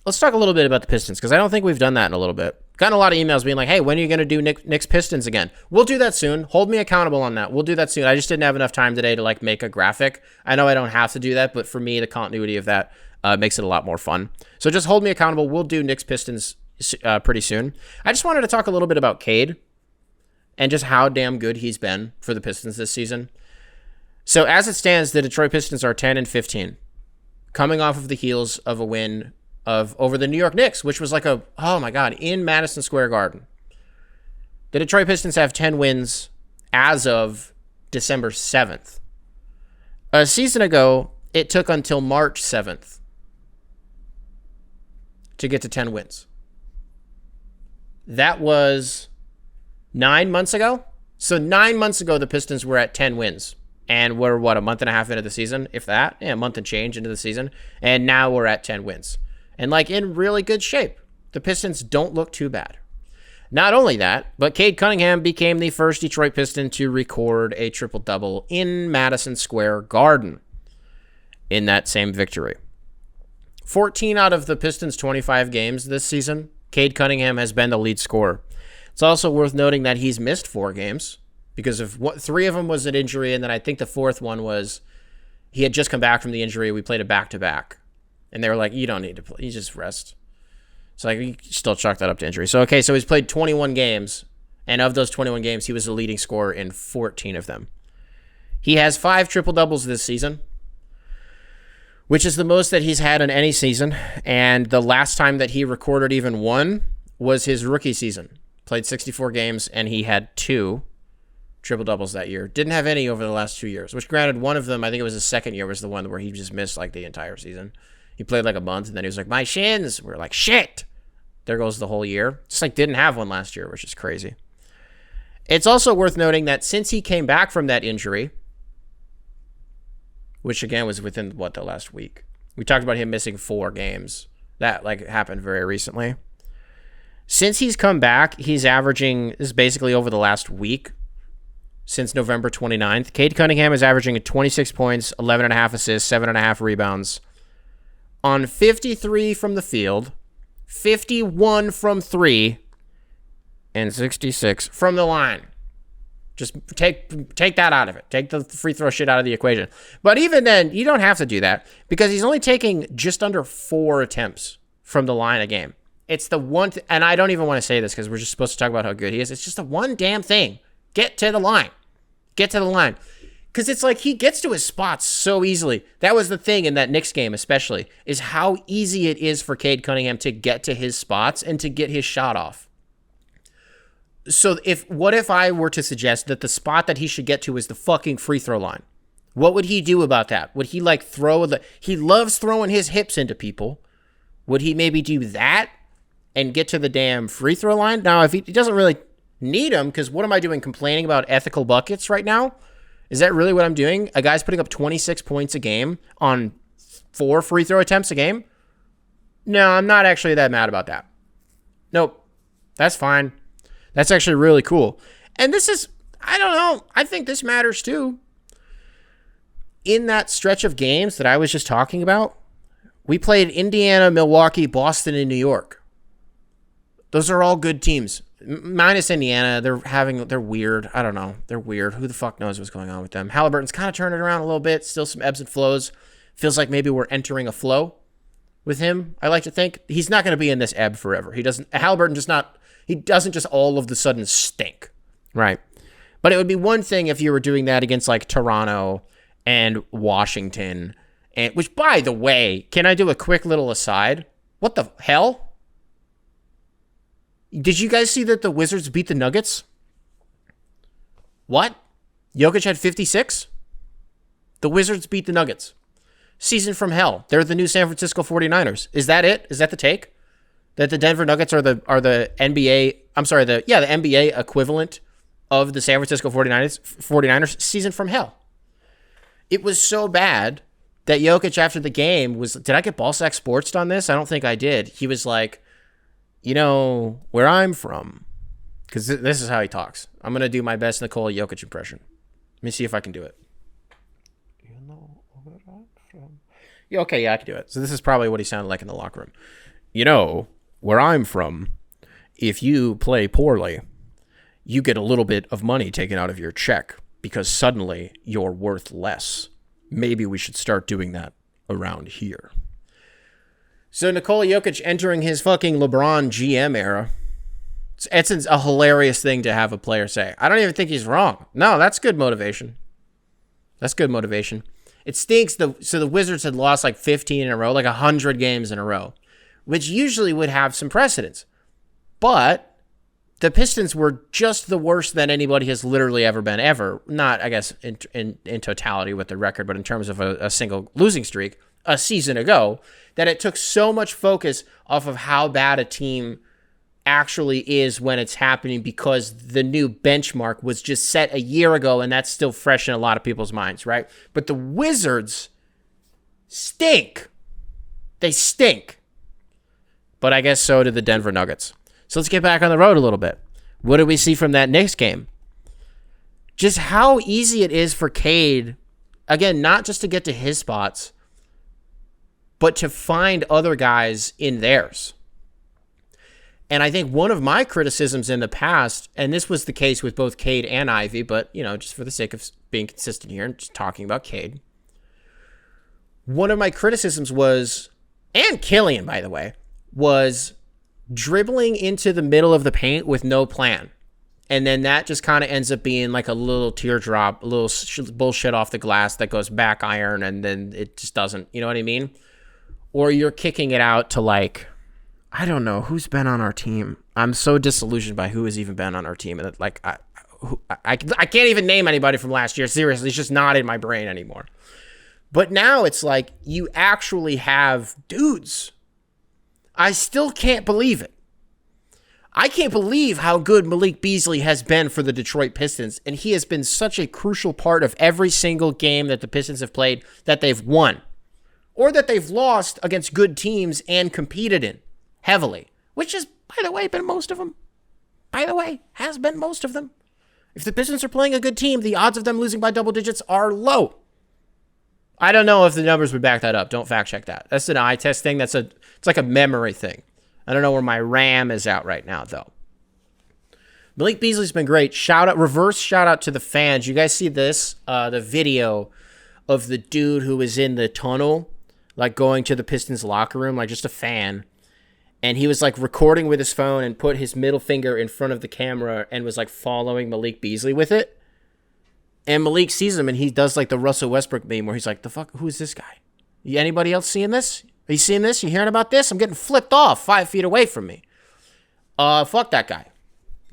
Speaker 1: Let's talk a little bit about the Pistons, because I don't think we've done that in a little bit. Gotten a lot of emails being like, hey, when are you going to do Knicks Pistons again? We'll do that soon. Hold me accountable on that. We'll do that soon. I just didn't have enough time today to make a graphic. I know I don't have to do that, but for me, the continuity of that makes it a lot more fun. So just hold me accountable. We'll do Knicks Pistons pretty soon. I just wanted to talk a little bit about Cade and just how damn good he's been for the Pistons this season. So as it stands, the Detroit Pistons are 10-15, coming off of the heels of a win over the New York Knicks, which was in Madison Square Garden. The Detroit Pistons have 10 wins as of December 7th. A season ago, it took until March 7th to get to 10 wins. That was 9 months ago. So 9 months ago, the Pistons were at 10 wins. And we're, a month and a half into the season, if that? Yeah, a month and change into the season. And now we're at 10 wins. And, in really good shape. The Pistons don't look too bad. Not only that, but Cade Cunningham became the first Detroit Piston to record a triple-double in Madison Square Garden in that same victory. 14 out of the Pistons' 25 games this season, Cade Cunningham has been the lead scorer. It's also worth noting that he's missed 4 games. Because of 3 of them was an injury, and then I think the 4th one was he had just come back from the injury. We played a back-to-back. And they were like, you don't need to play. You just rest. So you still chalk that up to injury. So he's played 21 games, and of those 21 games, he was the leading scorer in 14 of them. He has 5 triple-doubles this season, which is the most that he's had in any season. And the last time that he recorded even one was his rookie season. Played 64 games, and he had 2 triple-doubles that year. Didn't have any over the last 2 years, which granted, one of them, I think it was his second year, was the one where he just missed the entire season. He played a month, and then he was like, my shins. We're like, shit. There goes the whole year. Just didn't have one last year, which is crazy. It's also worth noting that since he came back from that injury, which again was within, the last week. We talked about him missing 4 games. That, happened very recently. Since he's come back, he's averaging, this is basically over the last week, since November 29th. Cade Cunningham is averaging 26 points, 11.5 assists, 7.5 rebounds on 53 from the field, 51 from 3, and 66 from the line. Just take that out of it. Take the free throw shit out of the equation. But even then, you don't have to do that because he's only taking just under 4 attempts from the line a game. It's the one, and I don't even want to say this because we're just supposed to talk about how good he is. It's just the one damn thing. Get to the line. Get to the line. Because it's he gets to his spots so easily. That was the thing in that Knicks game especially, is how easy it is for Cade Cunningham to get to his spots and to get his shot off. So what if I were to suggest that the spot that he should get to is the fucking free throw line? What would he do about that? Would he like he loves throwing his hips into people. Would he maybe do that and get to the damn free throw line? Now, if he doesn't really need them, because what am I doing, complaining about ethical buckets right now? Is that really what I'm doing? A guy's putting up 26 points a game on 4 free throw attempts a game? No, I'm not actually that mad about that. Nope. That's fine. That's actually really cool. And this is, I don't know, I think this matters too. In that stretch of games that I was just talking about, we played Indiana, Milwaukee, Boston, and New York. Those are all good teams. Minus Indiana, they're weird. I don't know. They're weird. Who the fuck knows what's going on with them? Halliburton's kind of turning around a little bit. Still some ebbs and flows. Feels like maybe we're entering a flow with him. I like to think he's not going to be in this ebb forever. Halliburton he doesn't just all of the sudden stink, right? But it would be one thing if you were doing that against like Toronto and Washington, and which, by the way, can I do a quick little aside? What the hell? Did you guys see that the Wizards beat the Nuggets? What? Jokic had 56? The Wizards beat the Nuggets. Season from hell. They're the new San Francisco 49ers. Is that it? Is that the take? That the Denver Nuggets are the NBA, the NBA equivalent of the San Francisco 49ers? Season from hell. It was so bad that Jokic after the game did I get Ballsack Sports on this? I don't think I did. He was like, you know, where I'm from, because this is how he talks. I'm going to do my best Nikola Jokic impression. Let me see if I can do it. You know where I'm from. Yeah, okay, yeah, I can do it. So this is probably what he sounded like in the locker room. You know, where I'm from, if you play poorly, you get a little bit of money taken out of your check because suddenly you're worth less. Maybe we should start doing that around here. So Nikola Jokic entering his fucking LeBron GM era. It's a hilarious thing to have a player say. I don't even think he's wrong. No, that's good motivation. That's good motivation. It stinks. So the Wizards had lost like 15 in a row, like 100 games in a row, which usually would have some precedence. But the Pistons were just the worst that anybody has literally ever been, ever. Not, I guess, in totality with the record, but in terms of a single losing streak a season ago, that it took so much focus off of how bad a team actually is when it's happening because the new benchmark was just set a year ago, and that's still fresh in a lot of people's minds, right? But the Wizards stink. They stink. But I guess so did the Denver Nuggets. So let's get back on the road a little bit. What did we see from that Knicks game? Just how easy it is for Cade, again, not just to get to his spots, but to find other guys in theirs. And I think one of my criticisms in the past, and this was the case with both Cade and Ivy, but, you know, just for the sake of being consistent here and just talking about Cade, one of my criticisms was, and Killian, by the way, was dribbling into the middle of the paint with no plan. And then that just kind of ends up being like a little teardrop, a little bullshit off the glass that goes back iron, and then it just doesn't, you know what I mean? Or you're kicking it out to like, I don't know, who's been on our team? I'm so disillusioned by who has even been on our team. And like, I can't even name anybody from last year. Seriously, it's just not in my brain anymore. But now it's like you actually have dudes. I still can't believe it. I can't believe how good Malik Beasley has been for the Detroit Pistons. And he has been such a crucial part of every single game that the Pistons have played that they've won. Or that they've lost against good teams and competed in heavily. Which has, by the way, been most of them. By the way, has been most of them. If the Pistons are playing a good team, the odds of them losing by double digits are low. I don't know if the numbers would back that up. Don't fact check that. That's an eye test thing. It's like a memory thing. I don't know where my RAM is out right now, though. Malik Beasley's been great. Reverse shout out to the fans. You guys see this? The video of the dude who was in the tunnel, like going to the Pistons locker room, like just a fan. And he was like recording with his phone and put his middle finger in front of the camera and was like following Malik Beasley with it. And Malik sees him and he does like the Russell Westbrook meme where he's like, the fuck, who is this guy? Anybody else seeing this? Are you seeing this? You hearing about this? I'm getting flipped off 5 feet away from me. Fuck that guy.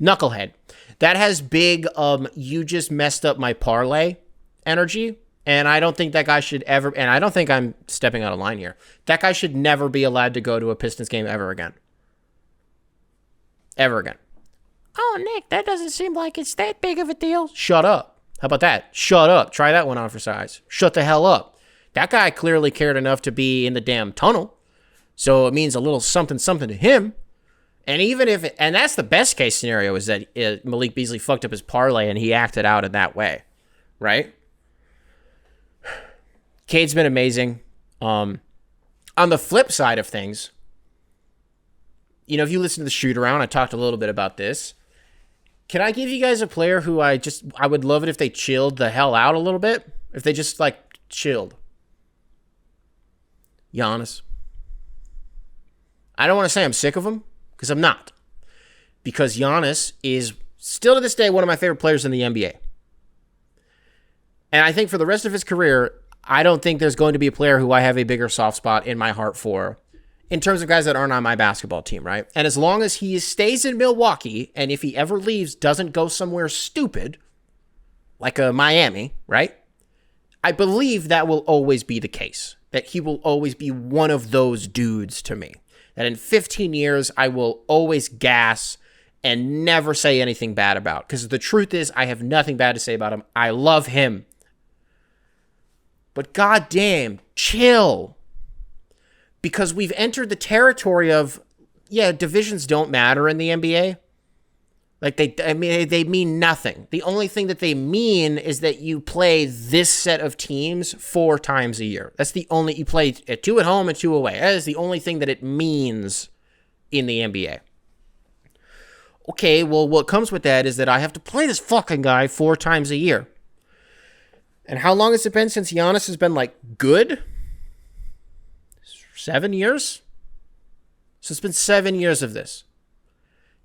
Speaker 1: Knucklehead. That has big, you just messed up my parlay energy. And I don't think that guy should ever, and I don't think I'm stepping out of line here. That guy should never be allowed to go to a Pistons game ever again. Ever again. Oh, Nick, that doesn't seem like it's that big of a deal. Shut up. How about that? Shut up. Try that one on for size. Shut the hell up. That guy clearly cared enough to be in the damn tunnel. So it means a little something to him. And even if, and that's the best case scenario, is that Malik Beasley fucked up his parlay and he acted out in that way. Right? Cade's been amazing. On the flip side of things, if you listen to the shoot around, I talked a little bit about this. Can I give you guys a player who I would love it if they chilled the hell out a little bit? If they just chilled. Giannis. I don't want to say I'm sick of him, because I'm not. Because Giannis is still to this day one of my favorite players in the NBA. And I think for the rest of his career, I don't think there's going to be a player who I have a bigger soft spot in my heart for in terms of guys that aren't on my basketball team, right? And as long as he stays in Milwaukee, and if he ever leaves, doesn't go somewhere stupid, like a Miami, right? I believe that will always be the case, that he will always be one of those dudes to me. That in 15 years, I will always gas and never say anything bad about. Because the truth is, I have nothing bad to say about him. I love him. But goddamn, chill. Because we've entered the territory of, divisions don't matter in the NBA. They mean nothing. The only thing that they mean is that you play this set of teams 4 times a year. That's the only, you play 2 at home and 2 away. That is the only thing that it means in the NBA. Okay, well, what comes with that is that I have to play this fucking guy 4 times a year. And how long has it been since Giannis has been, good? 7 years? So it's been 7 years of this.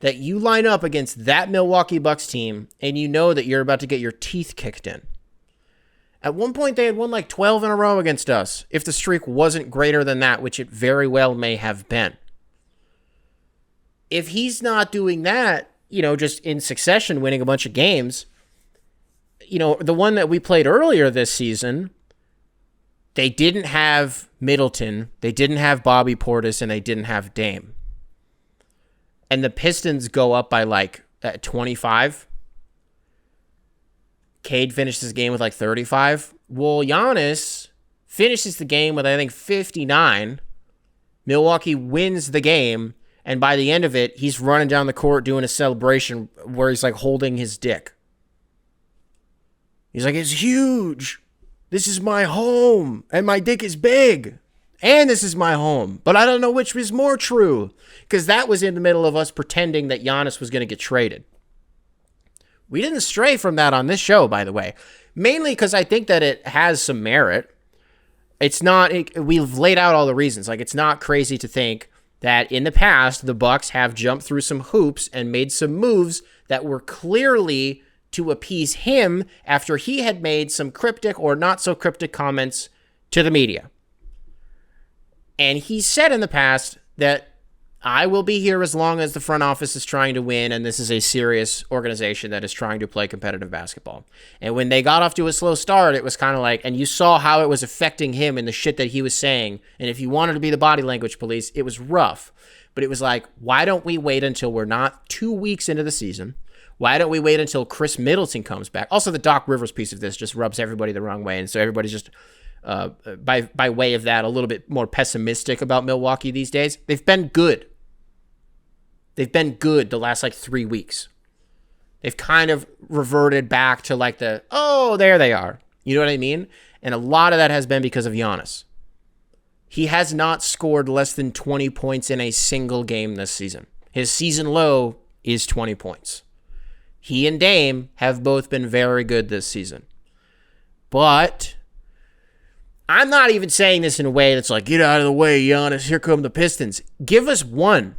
Speaker 1: That you line up against that Milwaukee Bucks team and you know that you're about to get your teeth kicked in. At one point, they had won 12 in a row against us, if the streak wasn't greater than that, which it very well may have been. If he's not doing that, just in succession winning a bunch of games, the one that we played earlier this season, they didn't have Middleton, they didn't have Bobby Portis, and they didn't have Dame. And the Pistons go up by 25. Cade finishes the game with 35. Well, Giannis finishes the game with, I think, 59. Milwaukee wins the game. And by the end of it, he's running down the court doing a celebration where he's holding his dick. He's like, it's huge. This is my home. And my dick is big. And this is my home. But I don't know which was more true. Because that was in the middle of us pretending that Giannis was going to get traded. We didn't stray from that on this show, by the way. Mainly because I think that it has some merit. It's not, we've laid out all the reasons. It's not crazy to think that in the past, the Bucks have jumped through some hoops and made some moves that were clearly to appease him after he had made some cryptic or not so cryptic comments to the media. And he said in the past that I will be here as long as the front office is trying to win, and this is a serious organization that is trying to play competitive basketball. And when they got off to a slow start, it was kind of and you saw how it was affecting him and the shit that he was saying. And if you wanted to be the body language police, it was rough. But it was why don't we wait until we're not 2 weeks into the season? Why don't we wait until Chris Middleton comes back? Also, the Doc Rivers piece of this just rubs everybody the wrong way. And so everybody's just, by way of that, a little bit more pessimistic about Milwaukee these days. They've been good. They've been good the last 3 weeks. They've kind of reverted back to there they are. You know what I mean? And a lot of that has been because of Giannis. He has not scored less than 20 points in a single game this season. His season low is 20 points. He and Dame have both been very good this season. But I'm not even saying this in a way that's get out of the way, Giannis, here come the Pistons. Give us one.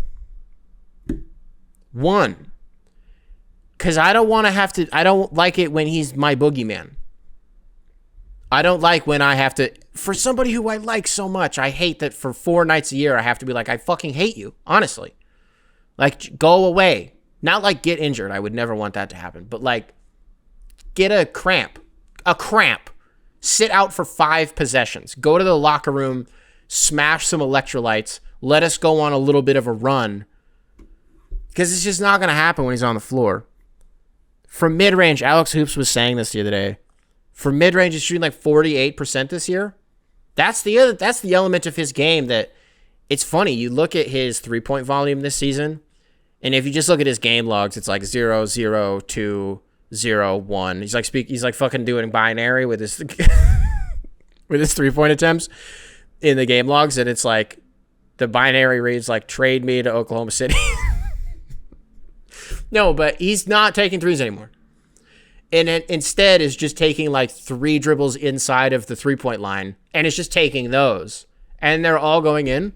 Speaker 1: One. Because I don't want to have to, I don't like it when he's my boogeyman. I don't like when I have to, for somebody who I like so much, I hate that for 4 nights a year I have to be I fucking hate you, honestly. Go away. Not like get injured. I would never want that to happen. But like get a cramp. Sit out for 5 possessions. Go to the locker room, smash some electrolytes. Let us go on a little bit of a run. Because it's just not going to happen when he's on the floor. From mid-range, Alex Hoops was saying this the other day. For mid-range, he's shooting like 48% this year. That's the element of his game that it's funny. You look at his three-point volume this season, and if you just look at his game logs, it's like 0, 0, 2, 0, 1. He's like fucking doing binary with his with his three-point attempts in the game logs, and it's like the binary reads like trade me to Oklahoma City. No, but he's not taking threes anymore. And it instead is just taking like 3 dribbles inside of the three-point line, and it's just taking those. And they're all going in.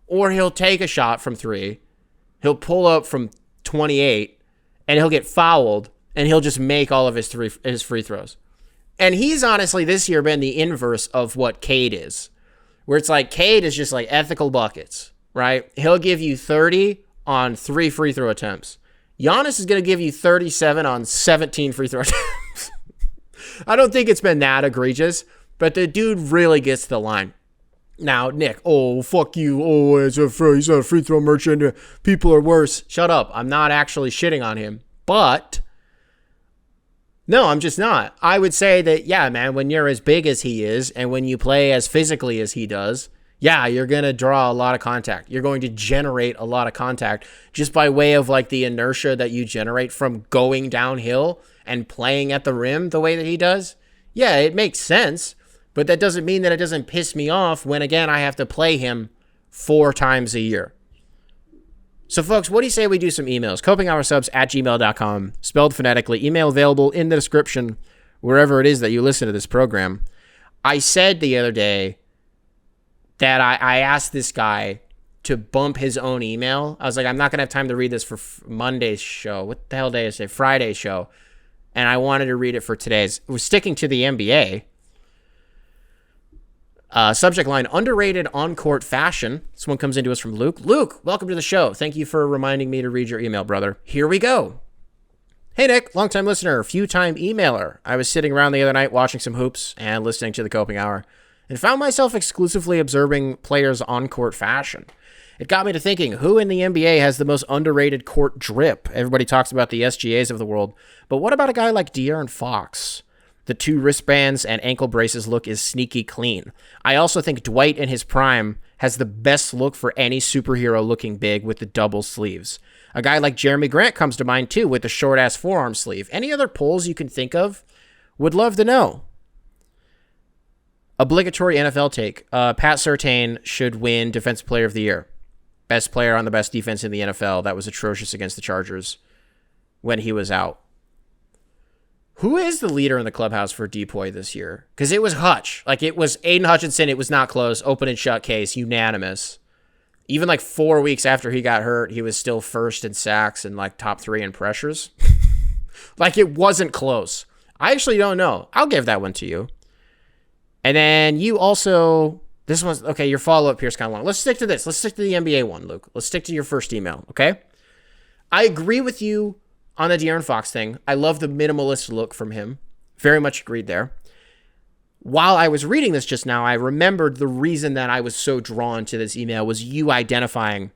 Speaker 1: Or he'll take a shot from 3. He'll pull up from 28, and he'll get fouled, and he'll just make all of his free throws. And he's honestly this year been the inverse of what Cade is. Where it's like Cade is just like ethical buckets, right? He'll give you 30 on 3 free throw attempts. Giannis is going to give you 37 on 17 free throw attempts. I don't think it's been that egregious, but the dude really gets to the line. Now, Nick, oh, fuck you. Oh, he's a free throw merchant. People are worse. Shut up. I'm not actually shitting on him. But, no, I'm just not. I would say that, yeah, man, when you're as big as he is and when you play as physically as he does, yeah, you're going to draw a lot of contact. You're going to generate a lot of contact just by way of like the inertia that you generate from going downhill and playing at the rim the way that he does. Yeah, it makes sense, but that doesn't mean that it doesn't piss me off when, again, I have to play him 4 times a year. So, folks, what do you say we do some emails? copinghoursubs@gmail.com, spelled phonetically. Email available in the description wherever it is that you listen to this program. I said the other day that I asked this guy to bump his own email. I was like, I'm not going to have time to read this for Monday's show. What the hell day is it? Friday's show. And I wanted to read it for today's. We're sticking to the NBA. Subject line, underrated on-court fashion. This one comes into us from Luke. Luke, welcome to the show. Thank you for reminding me to read your email, brother. Here we go. Hey, Nick, longtime listener, few-time emailer. I was sitting around the other night watching some hoops and listening to the Coping Hour, and found myself exclusively observing players' on-court fashion. It got me to thinking, who in the NBA has the most underrated court drip? Everybody talks about the SGAs of the world, but what about a guy like De'Aaron Fox? The 2 wristbands and ankle braces look is sneaky clean. I also think Dwight in his prime has the best look for any superhero looking big with the double sleeves. A guy like Jeremy Grant comes to mind too with the short-ass forearm sleeve. Any other polls you can think of? Would love to know. Obligatory NFL take. Pat Surtain should win Defensive Player of the Year. Best player on the best defense in the NFL. That was atrocious against the Chargers when he was out. Who is the leader in the clubhouse for Depoy this year? Because it was Hutch. Like, it was Aiden Hutchinson. It was not close. Open and shut case. Unanimous. Even like 4 weeks after he got hurt, he was still first in sacks and like top 3 in pressures. Like, it wasn't close. I actually don't know. I'll give that one to you. And then you also, this one's, okay, your follow-up here is kind of long. Let's stick to this. Let's stick to the NBA one, Luke. Let's stick to your first email, okay? I agree with you on the De'Aaron Fox thing. I love the minimalist look from him. Very much agreed there. While I was reading this just now, I remembered the reason that I was so drawn to this email was you identifying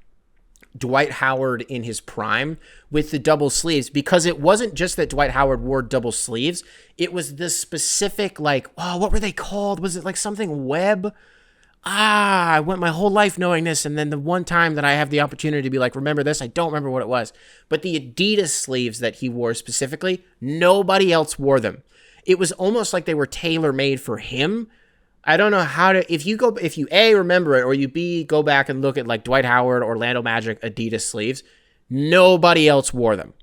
Speaker 1: Dwight Howard in his prime with the double sleeves, because it wasn't just that Dwight Howard wore double sleeves. It was this specific, like, oh, what were they called? Was it like something web? I went my whole life knowing this, and then the one time that I have the opportunity to be like, remember this? I don't remember what it was. But the Adidas sleeves that he wore specifically, nobody else wore them. It was almost like they were tailor-made for him. I don't know how to, if you A, remember it, or you B, go back and look at like Dwight Howard, Orlando Magic, Adidas sleeves, nobody else wore them.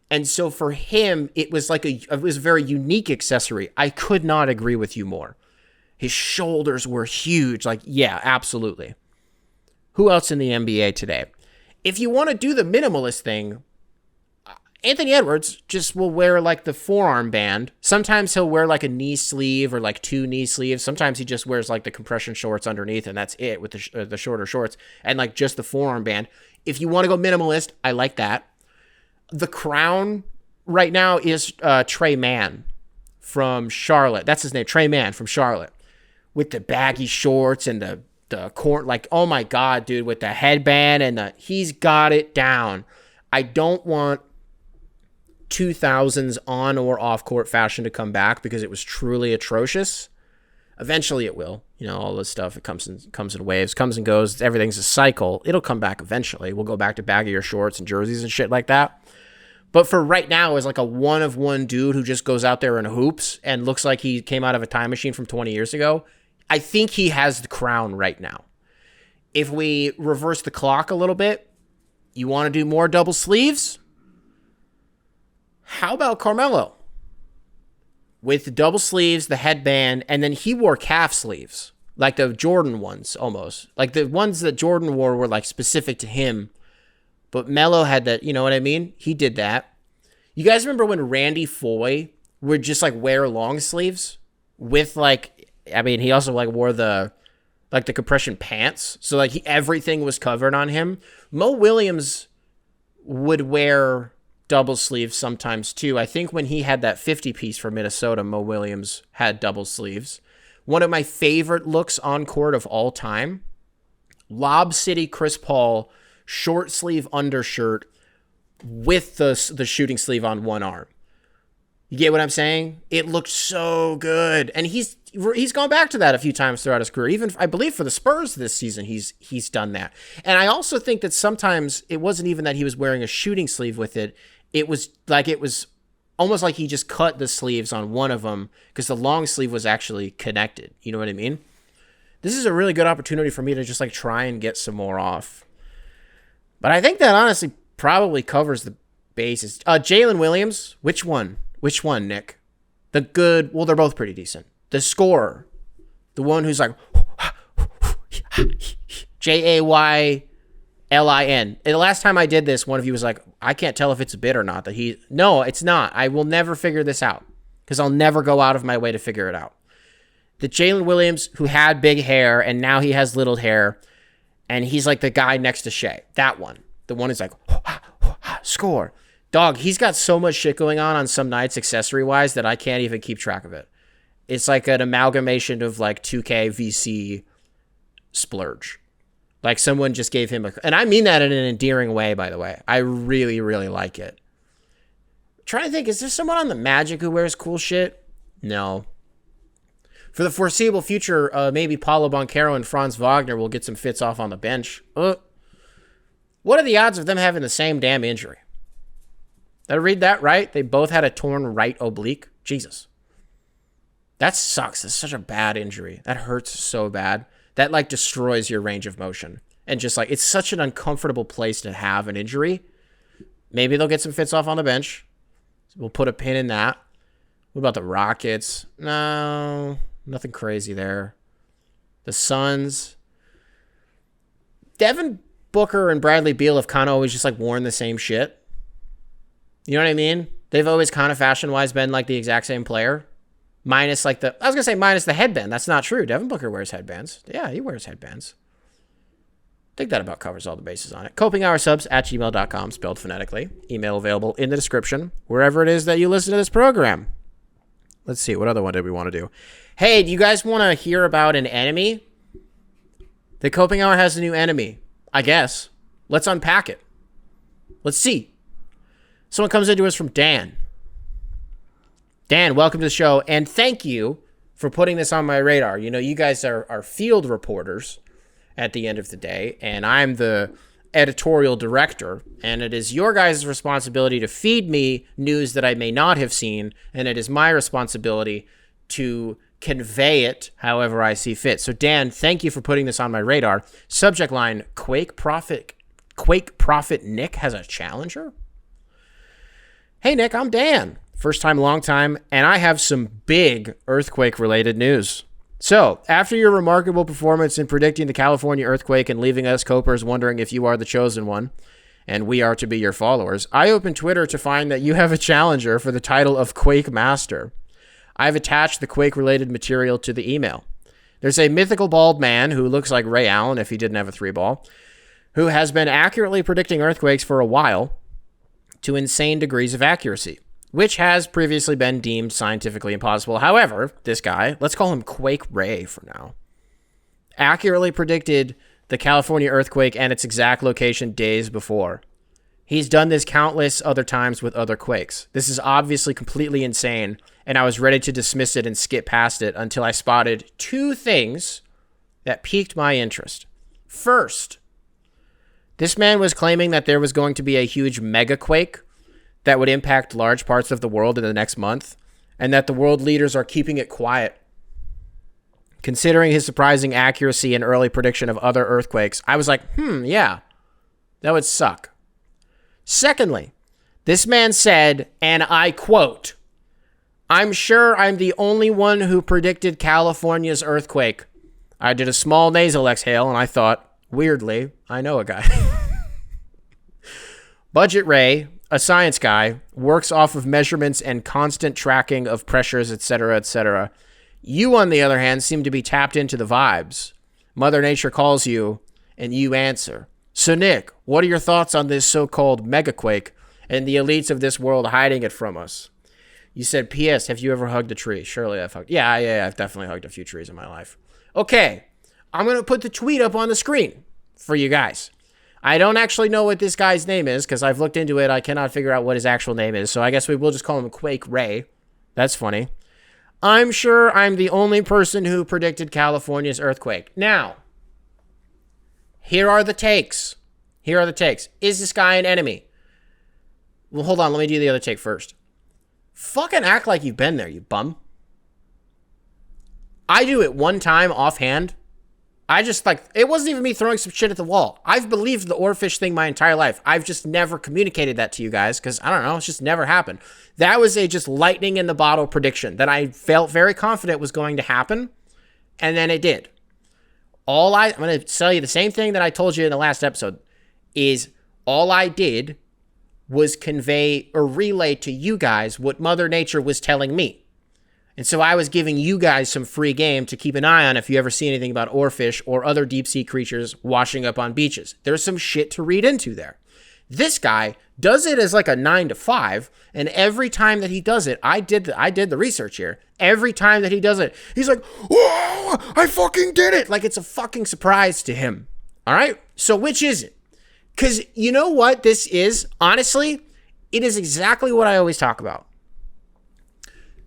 Speaker 1: And so for him, it was a very unique accessory. I could not agree with you more. His shoulders were huge. Like, yeah, absolutely. Who else in the NBA today? If you want to do the minimalist thing, Anthony Edwards just will wear like the forearm band. Sometimes he'll wear like a knee sleeve or like 2 knee sleeves. Sometimes he just wears like the compression shorts underneath, and that's it with the shorter shorts and like just the forearm band. If you want to go minimalist, I like that. the crown right now is Trey Mann from Charlotte. That's his name, Trey Mann from Charlotte, with the baggy shorts and the court. Like, oh my God, dude, with the headband and he's got it down. I don't want 2000s on or off court fashion to come back because it was truly atrocious. Eventually it will. You know, all this stuff, it comes in waves, comes and goes. Everything's a cycle. It'll come back eventually. We'll go back to baggier shorts and jerseys and shit like that. But for right now, is like a one-of-one dude who just goes out there and hoops and looks like he came out of a time machine from 20 years ago. I think he has the crown right now. If we reverse the clock a little bit, you want to do more double sleeves? How about Carmelo? With the double sleeves, the headband, and then he wore calf sleeves, like the Jordan ones almost. Like the ones that Jordan wore were like specific to him, but Melo had that, you know what I mean? He did that. You guys remember when Randy Foye would just like wear long sleeves with like, I mean, he also like wore the compression pants. So like everything was covered on him. Mo Williams would wear double sleeves sometimes too. I think when he had that 50 piece for Minnesota, Mo Williams had double sleeves. One of my favorite looks on court of all time, Lob City Chris Paul short sleeve undershirt with the shooting sleeve on one arm. You get what I'm saying? It looked so good. And he's gone back to that a few times throughout his career. Even, I believe, for the Spurs this season, he's done that. And I also think that sometimes it wasn't even that he was wearing a shooting sleeve with it. It was almost like he just cut the sleeves on one of them because the long sleeve was actually connected. You know what I mean? This is a really good opportunity for me to just like try and get some more off. But I think that honestly probably covers the bases. Jalen Williams, which one? Which one, Nick? The good, well, they're both pretty decent. The scorer, the one who's like, Jaylin. And the last time I did this, one of you was like, I can't tell if it's a bit or not. No, it's not. I will never figure this out because I'll never go out of my way to figure it out. The Jalen Williams who had big hair and now he has little hair and he's like the guy next to Shea. That one. The one who's like, score. Dog, he's got so much shit going on some nights accessory-wise that I can't even keep track of it. It's like an amalgamation of like 2K VC splurge. Like someone just gave him and I mean that in an endearing way, by the way. I really, really like it. I'm trying to think, is there someone on the Magic who wears cool shit? No. For the foreseeable future, maybe Paulo Banchero and Franz Wagner will get some fits off on the bench. What are the odds of them having the same damn injury? Did I read that right? They both had a torn right oblique. Jesus. That sucks. That's such a bad injury. That hurts so bad. That like destroys your range of motion. And just like, it's such an uncomfortable place to have an injury. Maybe they'll get some fits off on the bench. We'll put a pin in that. What about the Rockets? No, nothing crazy there. The Suns. Devin Booker and Bradley Beal have kind of always just like worn the same shit. You know what I mean? They've always kind of fashion-wise been like the exact same player. Minus like minus the headband. That's not true. Devin Booker wears headbands. Yeah, he wears headbands. I think that about covers all the bases on it. copinghoursubs@gmail.com, spelled phonetically. Email available in the description, wherever it is that you listen to this program. Let's see, what other one did we want to do? Hey, do you guys want to hear about an enemy? The Coping Hour has a new enemy, I guess. Let's unpack it. Let's see. Someone comes into us from Dan. Dan, welcome to the show, and thank you for putting this on my radar. You know, you guys are field reporters at the end of the day, and I'm the editorial director, and it is your guys' responsibility to feed me news that I may not have seen, and it is my responsibility to convey it however I see fit. So, Dan, thank you for putting this on my radar. Subject line, Quake Prophet Nick has a challenger? Hey, Nick, I'm Dan. First time, long time, and I have some big earthquake-related news. So, after your remarkable performance in predicting the California earthquake and leaving us copers wondering if you are the chosen one, and we are to be your followers, I opened Twitter to find that you have a challenger for the title of Quake Master. I've attached the Quake-related material to the email. There's a mythical bald man who looks like Ray Allen if he didn't have a 3-ball, who has been accurately predicting earthquakes for a while. to insane degrees of accuracy, which has previously been deemed scientifically impossible. However, this guy, let's call him Quake Ray for now, accurately predicted the California earthquake and its exact location days before. He's done this countless other times with other quakes. This is obviously completely insane, and I was ready to dismiss it and skip past it until I spotted two things that piqued my interest. First, this man was claiming that there was going to be a huge mega quake that would impact large parts of the world in the next month, and that the world leaders are keeping it quiet. Considering his surprising accuracy and early prediction of other earthquakes, I was like, yeah, that would suck. Secondly, this man said, and I quote, "I'm sure I'm the only one who predicted California's earthquake." I did a small nasal exhale and I thought, weirdly, I know a guy. Budget Ray, a science guy, works off of measurements and constant tracking of pressures, etc., etc. You, on the other hand, seem to be tapped into the vibes. Mother Nature calls you and you answer. So, Nick, what are your thoughts on this so-called megaquake and the elites of this world hiding it from us? You said, P.S., have you ever hugged a tree? Surely I've hugged. Yeah, I've definitely hugged a few trees in my life. Okay, I'm going to put the tweet up on the screen for you guys. I don't actually know what this guy's name is because I've looked into it. I cannot figure out what his actual name is, so I guess we will just call him Quake Ray. That's funny. I'm sure I'm the only person who predicted California's earthquake. Now, here are the takes. Is this guy an enemy? Well, hold on. Let me do the other take first. Fucking act like you've been there, you bum. I do it one time offhand. It wasn't even me throwing some shit at the wall. I've believed the oarfish thing my entire life. I've just never communicated that to you guys because, I don't know, it's just never happened. That was a just lightning in the bottle prediction that I felt very confident was going to happen, and then it did. I'm going to tell you the same thing that I told you in the last episode, is all I did was convey or relay to you guys what Mother Nature was telling me. And so I was giving you guys some free game to keep an eye on if you ever see anything about oarfish or other deep sea creatures washing up on beaches. There's some shit to read into there. This guy does it as like a 9 to 5, and every time that he does it, I did the research here. Every time that he does it, he's like, "Whoa, I fucking did it!" Like it's a fucking surprise to him. All right? So which is it? Because you know what this is? Honestly, it is exactly what I always talk about.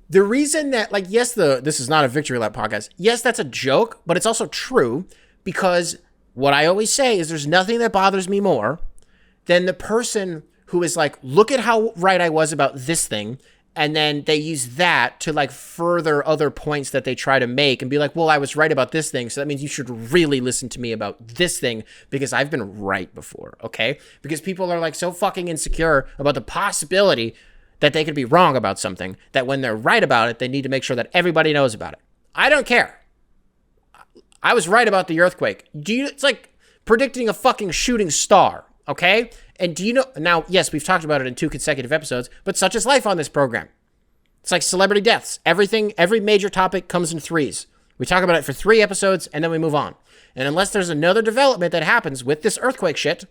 Speaker 1: The reason that, like, yes, this is not a Victory Lap podcast. Yes, that's a joke, but it's also true because what I always say is there's nothing that bothers me more than the person who is like, look at how right I was about this thing, and then they use that to, like, further other points that they try to make and be like, well, I was right about this thing, so that means you should really listen to me about this thing because I've been right before, okay? Because people are, like, so fucking insecure about the possibility that they could be wrong about something, that when they're right about it, they need to make sure that everybody knows about it. I don't care. I was right about the earthquake. It's like predicting a fucking shooting star, okay? And do you know, now, yes, we've talked about it in 2 consecutive episodes, but such is life on this program. It's like celebrity deaths. Every major topic comes in threes. We talk about it for 3 episodes, and then we move on. And unless there's another development that happens with this earthquake shit,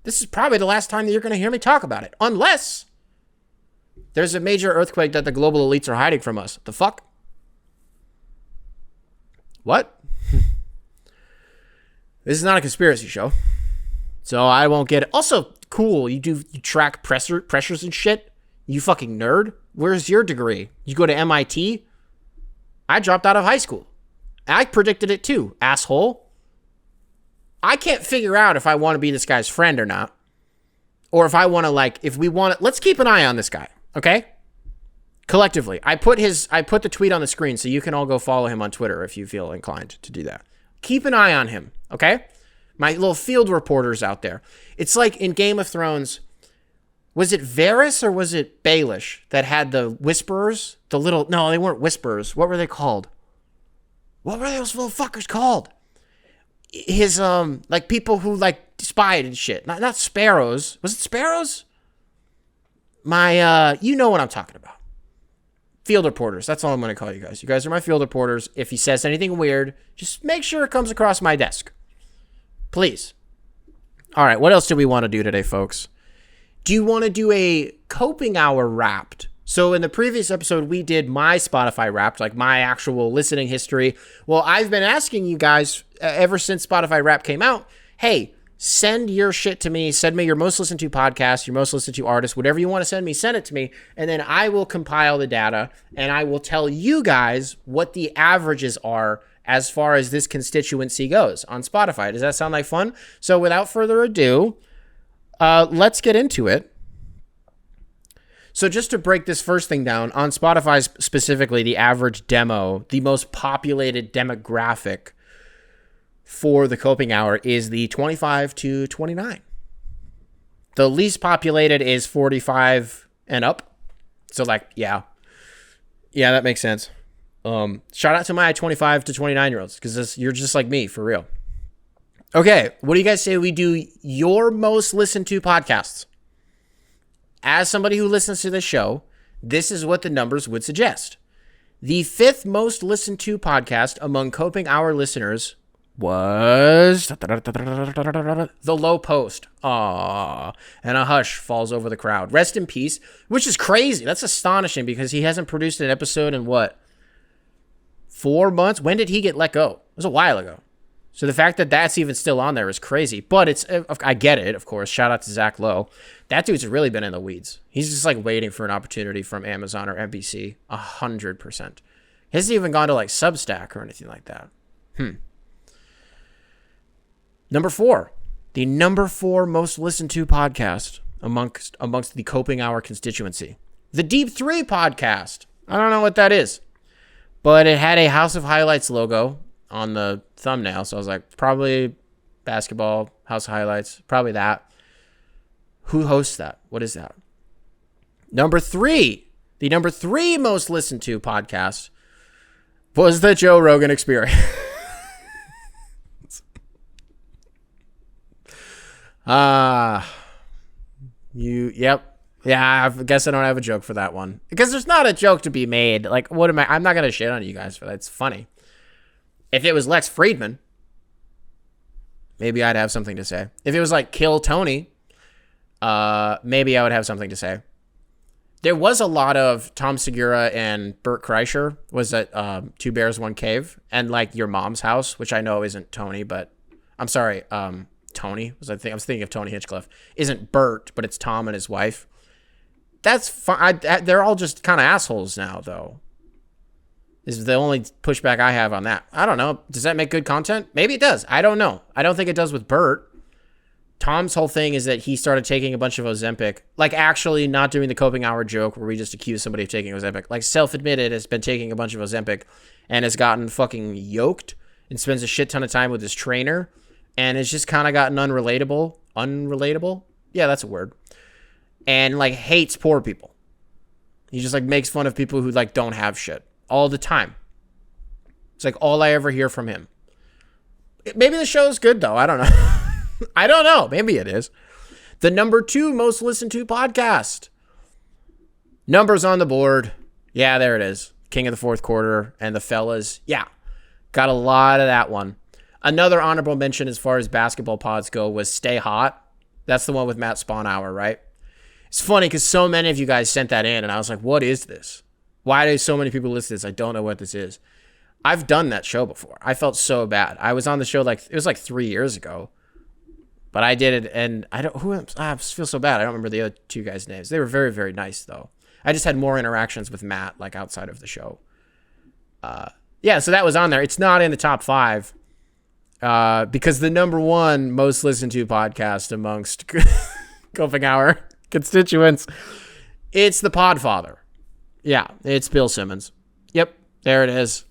Speaker 1: this is probably the last time that you're going to hear me talk about it. Unless there's a major earthquake that the global elites are hiding from us. The fuck? What? This is not a conspiracy show, so I won't get it. Also, cool, you track pressures and shit? You fucking nerd? Where's your degree? You go to MIT? I dropped out of high school. I predicted it too, asshole. I can't figure out if I want to be this guy's friend or not. Or if I want to, let's keep an eye on this guy. Okay? Collectively. I put the tweet on the screen so you can all go follow him on Twitter if you feel inclined to do that. Keep an eye on him, okay? My little field reporters out there. It's like in Game of Thrones, was it Varys or was it Baelish that had the whisperers? No, they weren't whisperers. What were they called? What were those little fuckers called? His, like people who like spied and shit. Not sparrows. Was it sparrows? You know what I'm talking about. Field reporters. That's all I'm going to call you guys. You guys are my field reporters. If he says anything weird, just make sure it comes across my desk. Please. All right, what else do we want to do today, folks? Do you want to do a coping hour wrapped? So in the previous episode, we did my Spotify wrapped, like my actual listening history. Well, I've been asking you guys ever since Spotify Wrapped came out, hey, send your shit to me. Send me your most listened to podcast, your most listened to artist, whatever you want to send me, send it to me. And then I will compile the data and I will tell you guys what the averages are as far as this constituency goes on Spotify. Does that sound like fun? So without further ado, let's get into it. So just to break this first thing down, on Spotify specifically, the average demo, the most populated demographic for the coping hour is the 25 to 29. The least populated is 45 and up. So like, yeah, that makes sense. Shout out to my 25 to 29 year olds because you're just like me, for real. Okay, what do you guys say we do your most listened to podcasts? As somebody who listens to this show, this is what the numbers would suggest. The 5th most listened to podcast among Coping Hour listeners was The Low Post. Aww. And a hush falls over the crowd. Rest in peace, which is crazy. That's astonishing because he hasn't produced an episode in what? 4 months? When did he get let go? It was a while ago. So the fact that that's even still on there is crazy. But I get it, of course. Shout out to Zach Lowe. That dude's really been in the weeds. He's just like waiting for an opportunity from Amazon or NBC. 100%. He hasn't even gone to like Substack or anything like that. Number 4. The number 4 most listened to podcast amongst the Coping Hour constituency. The Deep 3 podcast. I don't know what that is. But it had a House of Highlights logo on the thumbnail. So I was like, probably basketball, House of Highlights, probably that. Who hosts that? What is that? Number 3, the number 3 most listened to podcast was the Joe Rogan Experience. Yep. Yeah, I guess I don't have a joke for that one. Because there's not a joke to be made. Like, I'm not going to shit on you guys for that. It's funny. If it was Lex Friedman, maybe I'd have something to say. If it was like Kill Tony, maybe I would have something to say. There was a lot of Tom Segura and Bert Kreischer was at 2 Bears, 1 Cave, and like Your Mom's House, which I know isn't Tony, but I'm sorry, Tony. I was thinking of Tony Hitchcliffe. Isn't Bert, but it's Tom and his wife. That's fine. They're all just kind of assholes now, though. This is the only pushback I have on that. I don't know. Does that make good content? Maybe it does. I don't know. I don't think it does with Bert. Tom's whole thing is that he started taking a bunch of Ozempic, like actually not doing the Coping Hour joke where we just accuse somebody of taking Ozempic, like self-admitted has been taking a bunch of Ozempic and has gotten fucking yoked and spends a shit ton of time with his trainer and has just kind of gotten unrelatable. Yeah, that's a word. And like hates poor people. He just like makes fun of people who like don't have shit all the time. It's like all I ever hear from him. Maybe the show is good though. I don't know. I don't know. Maybe it is. The number 2 most listened to podcast. Numbers on the board. Yeah, there it is. King of the Fourth Quarter and the Fellas. Yeah, got a lot of that one. Another honorable mention as far as basketball pods go was Stay Hot. That's the one with Matt Sponhour, right? It's funny because so many of you guys sent that in and I was like, what is this? Why do so many people listen to this? I don't know what this is. I've done that show before. I felt so bad. I was on the show it was like 3 years ago. But I did it, and I feel so bad. I don't remember the other 2 guys' names. They were very, very nice, though. I just had more interactions with Matt, like, outside of the show. Yeah, so that was on there. It's not in the top 5, because the number 1 most listened to podcast amongst Coping Hour constituents, it's the Podfather. Yeah, it's Bill Simmons. Yep, there it is.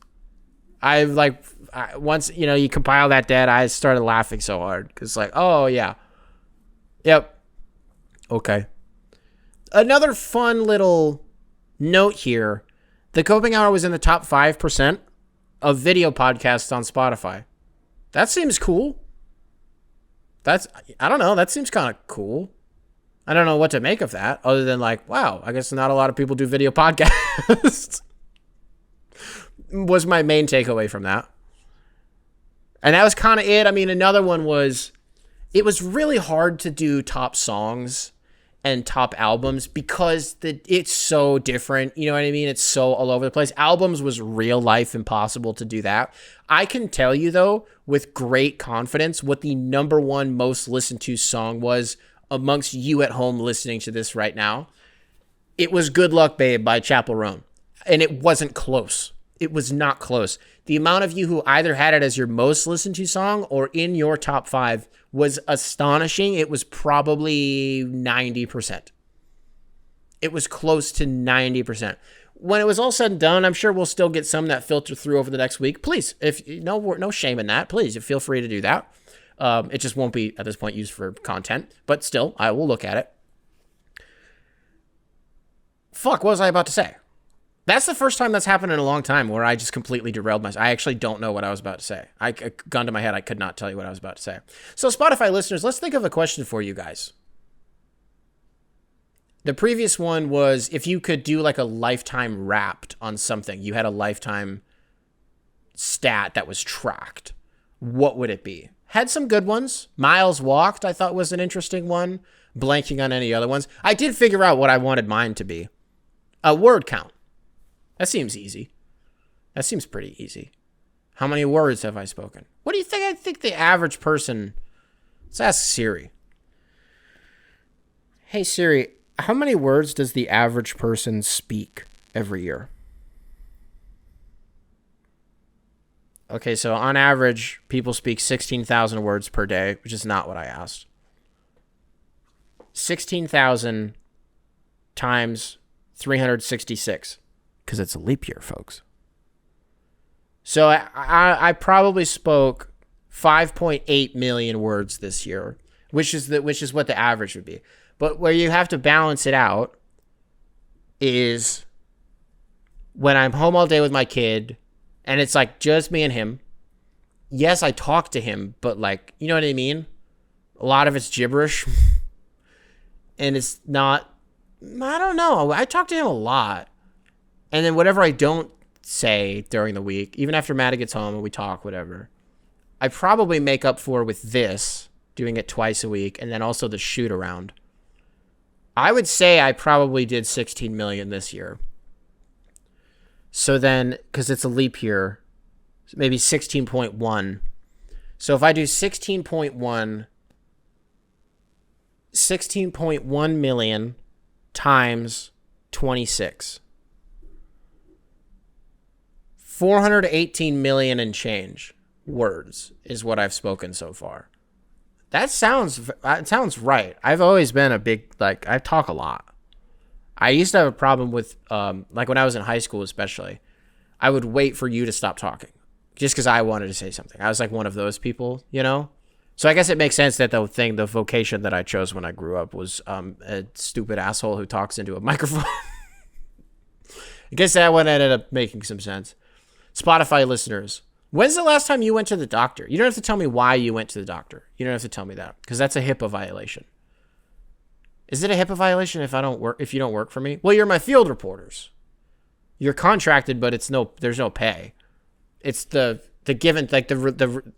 Speaker 1: Once, you compile that data, I started laughing so hard because like, oh yeah. Yep. Okay. Another fun little note here. The Coping Hour was in the top 5% of video podcasts on Spotify. That seems cool. I don't know. That seems kind of cool. I don't know what to make of that other than like, wow, I guess not a lot of people do video podcasts. Was my main takeaway from that. And that was kind of it. I mean, another one was, it was really hard to do top songs and top albums because it's so different. You know what I mean? It's so all over the place. Albums was real life impossible to do that. I can tell you, though, with great confidence, what the number one most listened to song was amongst you at home listening to this right now. It was Good Luck Babe by Chappell Roan. And it wasn't close. It was not close. The amount of you who either had it as your most listened to song or in your top 5 was astonishing. It was probably 90%. It was close to 90%. When it was all said and done, I'm sure we'll still get some that filter through over the next week. Please, if no shame in that, please, feel free to do that. It just won't be at this point used for content, but still, I will look at it. Fuck, what was I about to say? That's the first time that's happened in a long time where I just completely derailed myself. I actually don't know what I was about to say. Gun to my head, I could not tell you what I was about to say. So Spotify listeners, let's think of a question for you guys. The previous one was if you could do like a lifetime wrapped on something, you had a lifetime stat that was tracked, what would it be? Had some good ones. Miles walked, I thought was an interesting one. Blanking on any other ones. I did figure out what I wanted mine to be. A word count. That seems easy. That seems pretty easy. How many words have I spoken? What do you think? I think the average person... Let's ask Siri. Hey, Siri, how many words does the average person speak every year? Okay, so on average, people speak 16,000 words per day, which is not what I asked. 16,000 times 366. Because it's a leap year, folks. So I probably spoke 5.8 million words this year, which is what the average would be. But where you have to balance it out is when I'm home all day with my kid and it's like just me and him. Yes, I talk to him, but like, you know what I mean? A lot of it's gibberish. And it's not, I don't know. I talk to him a lot. And then whatever I don't say during the week, even after Maddie gets home and we talk, whatever, I probably make up for with this, doing it twice a week, and then also the shoot around. I would say I probably did 16 million this year. So then, because it's a leap year, maybe 16.1. So if I do 16.1 million times 26. 418 million and change words is what I've spoken so far. That sounds right. I've always been a big, like, I talk a lot. I used to have a problem with, like when I was in high school especially, I would wait for you to stop talking just because I wanted to say something. I was like one of those people, you know? So I guess it makes sense that the vocation that I chose when I grew up was a stupid asshole who talks into a microphone. I guess that one ended up making some sense. Spotify listeners, when's the last time you went to the doctor? You don't have to tell me why you went to the doctor. You don't have to tell me that because that's a HIPAA violation. Is it a HIPAA violation if you don't work for me? Well, you're my field reporters. You're contracted, but there's no pay. It's the given, like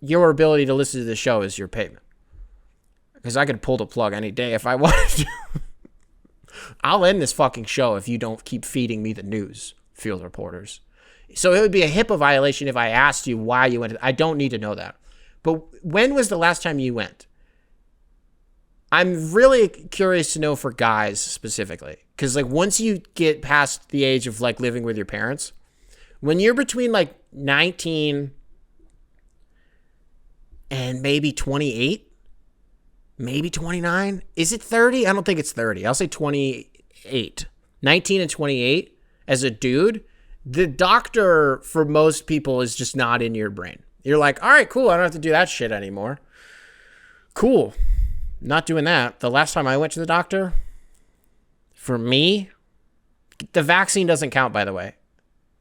Speaker 1: your ability to listen to the show is your payment. Because I could pull the plug any day if I wanted to. I'll end this fucking show if you don't keep feeding me the news, field reporters. So it would be a HIPAA violation if I asked you why you went. I don't need to know that. But when was the last time you went? I'm really curious to know for guys specifically. Because like once you get past the age of like living with your parents, when you're between like 19 and maybe 28, maybe 29, is it 30? I don't think it's 30. I'll say 28. 19 and 28 as a dude. The doctor, for most people, is just not in your brain. You're like, all right, cool. I don't have to do that shit anymore. Cool. Not doing that. The last time I went to the doctor, for me, the vaccine doesn't count, by the way.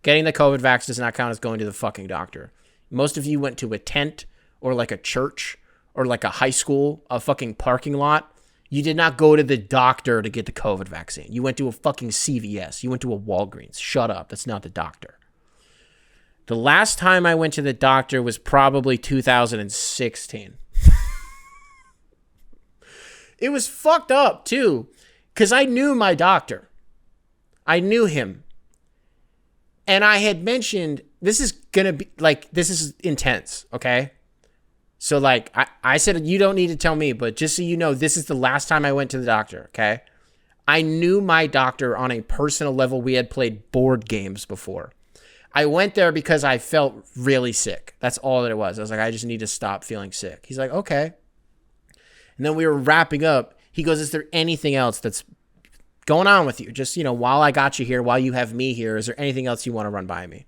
Speaker 1: Getting the COVID vax does not count as going to the fucking doctor. Most of you went to a tent or like a church or like a high school, a fucking parking lot. You did not go to the doctor to get the COVID vaccine. You went to a fucking CVS. You went to a Walgreens. Shut up. That's not the doctor. The last time I went to the doctor was probably 2016. It was fucked up, too. Because I knew my doctor. I knew him. And I had mentioned, this is going to be, like, this is intense, okay? So, like, I said, you don't need to tell me, but just so you know, this is the last time I went to the doctor, okay? I knew my doctor on a personal level. We had played board games before. I went there because I felt really sick. That's all that it was. I was like, I just need to stop feeling sick. He's like, okay. And then we were wrapping up. He goes, is there anything else that's going on with you? Just, while I got you here, while you have me here, is there anything else you want to run by me?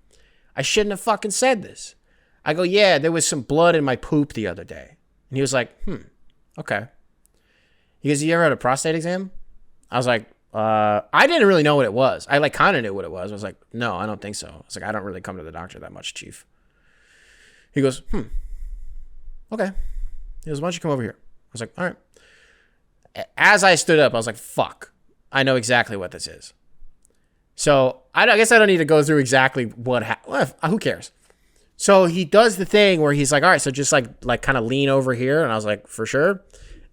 Speaker 1: I shouldn't have fucking said this. I go, yeah, there was some blood in my poop the other day. And he was like, okay. He goes, you ever had a prostate exam? I was like, I didn't really know what it was. I kind of knew what it was. I was like, no, I don't think so. I was like, I don't really come to the doctor that much, Chief. He goes, okay. He goes, why don't you come over here? I was like, all right. As I stood up, I was like, fuck, I know exactly what this is. So I guess I don't need to go through exactly what happened. Who cares? So he does the thing where he's like, all right, so just like kind of lean over here. And I was like, for sure.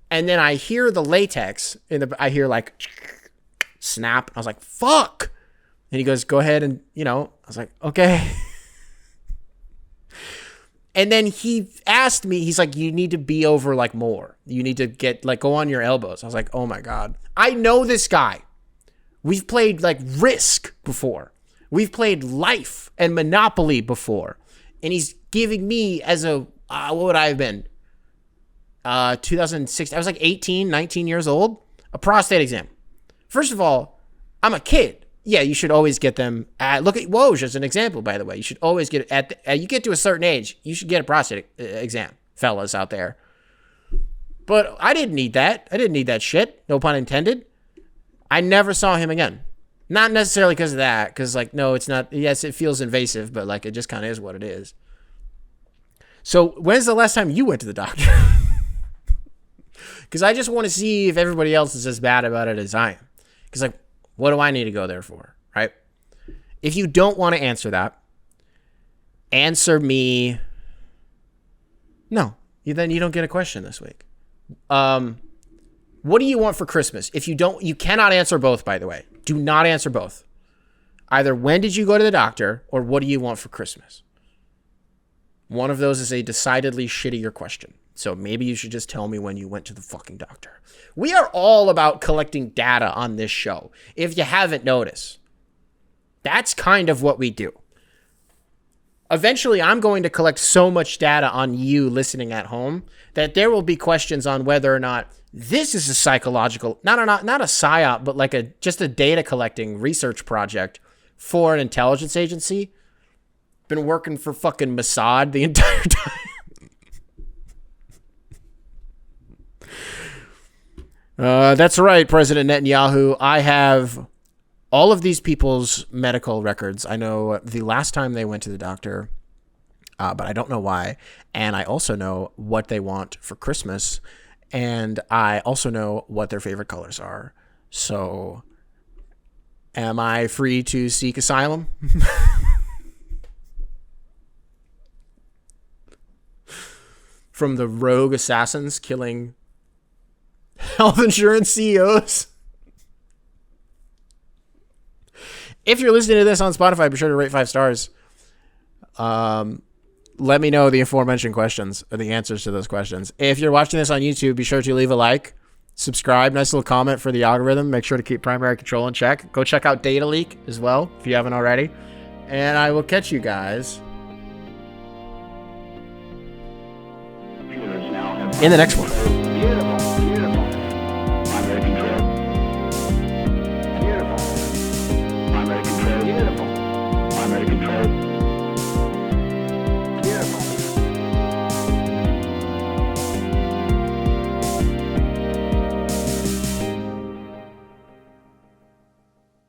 Speaker 1: And then I hear the latex I hear like snap. I was like, fuck. And he goes, go ahead. And, I was like, okay. And then he asked me, he's like, you need to be over like more. You need to get go on your elbows. I was like, oh my God. I know this guy. We've played like Risk before. We've played Life and Monopoly before. And he's giving me as a, what would I have been? 2006. I was like 18, 19 years old. A prostate exam. First of all, I'm a kid. Yeah, you should always get them. Look at Woj as an example, by the way. You should always get you get to a certain age, you should get a prostate exam, fellas out there. But I didn't need that. I didn't need that shit. No pun intended. I never saw him again. Not necessarily because of that, because no, it's not. Yes, it feels invasive, but it just kind of is what it is. So when's the last time you went to the doctor? Because I just want to see if everybody else is as bad about it as I am. Because what do I need to go there for, right? If you don't want to answer that, answer me. No, then you don't get a question this week. What do you want for Christmas? If you don't, you cannot answer both, by the way. Do not answer both. Either when did you go to the doctor or what do you want for Christmas? One of those is a decidedly shittier question. So maybe you should just tell me when you went to the fucking doctor. We are all about collecting data on this show. If you haven't noticed, that's kind of what we do. Eventually, I'm going to collect so much data on you listening at home that there will be questions on whether or not this is a psychological, not a psyop, but just a data collecting research project for an intelligence agency. Been working for fucking Mossad the entire time. That's right, President Netanyahu. I have all of these people's medical records. I know the last time they went to the doctor, but I don't know why. And I also know what they want for Christmas. And I also know what their favorite colors are. So, am I free to seek asylum? From the rogue assassins killing health insurance CEOs. If you're listening to this on Spotify, be sure to rate 5 stars. Let me know the aforementioned questions or the answers to those questions. If you're watching this on YouTube, be sure to leave a like, subscribe, nice little comment for the algorithm. Make sure to keep primary control in check. Go check out Data Leak as well if you haven't already. And I will catch you guys in the next one.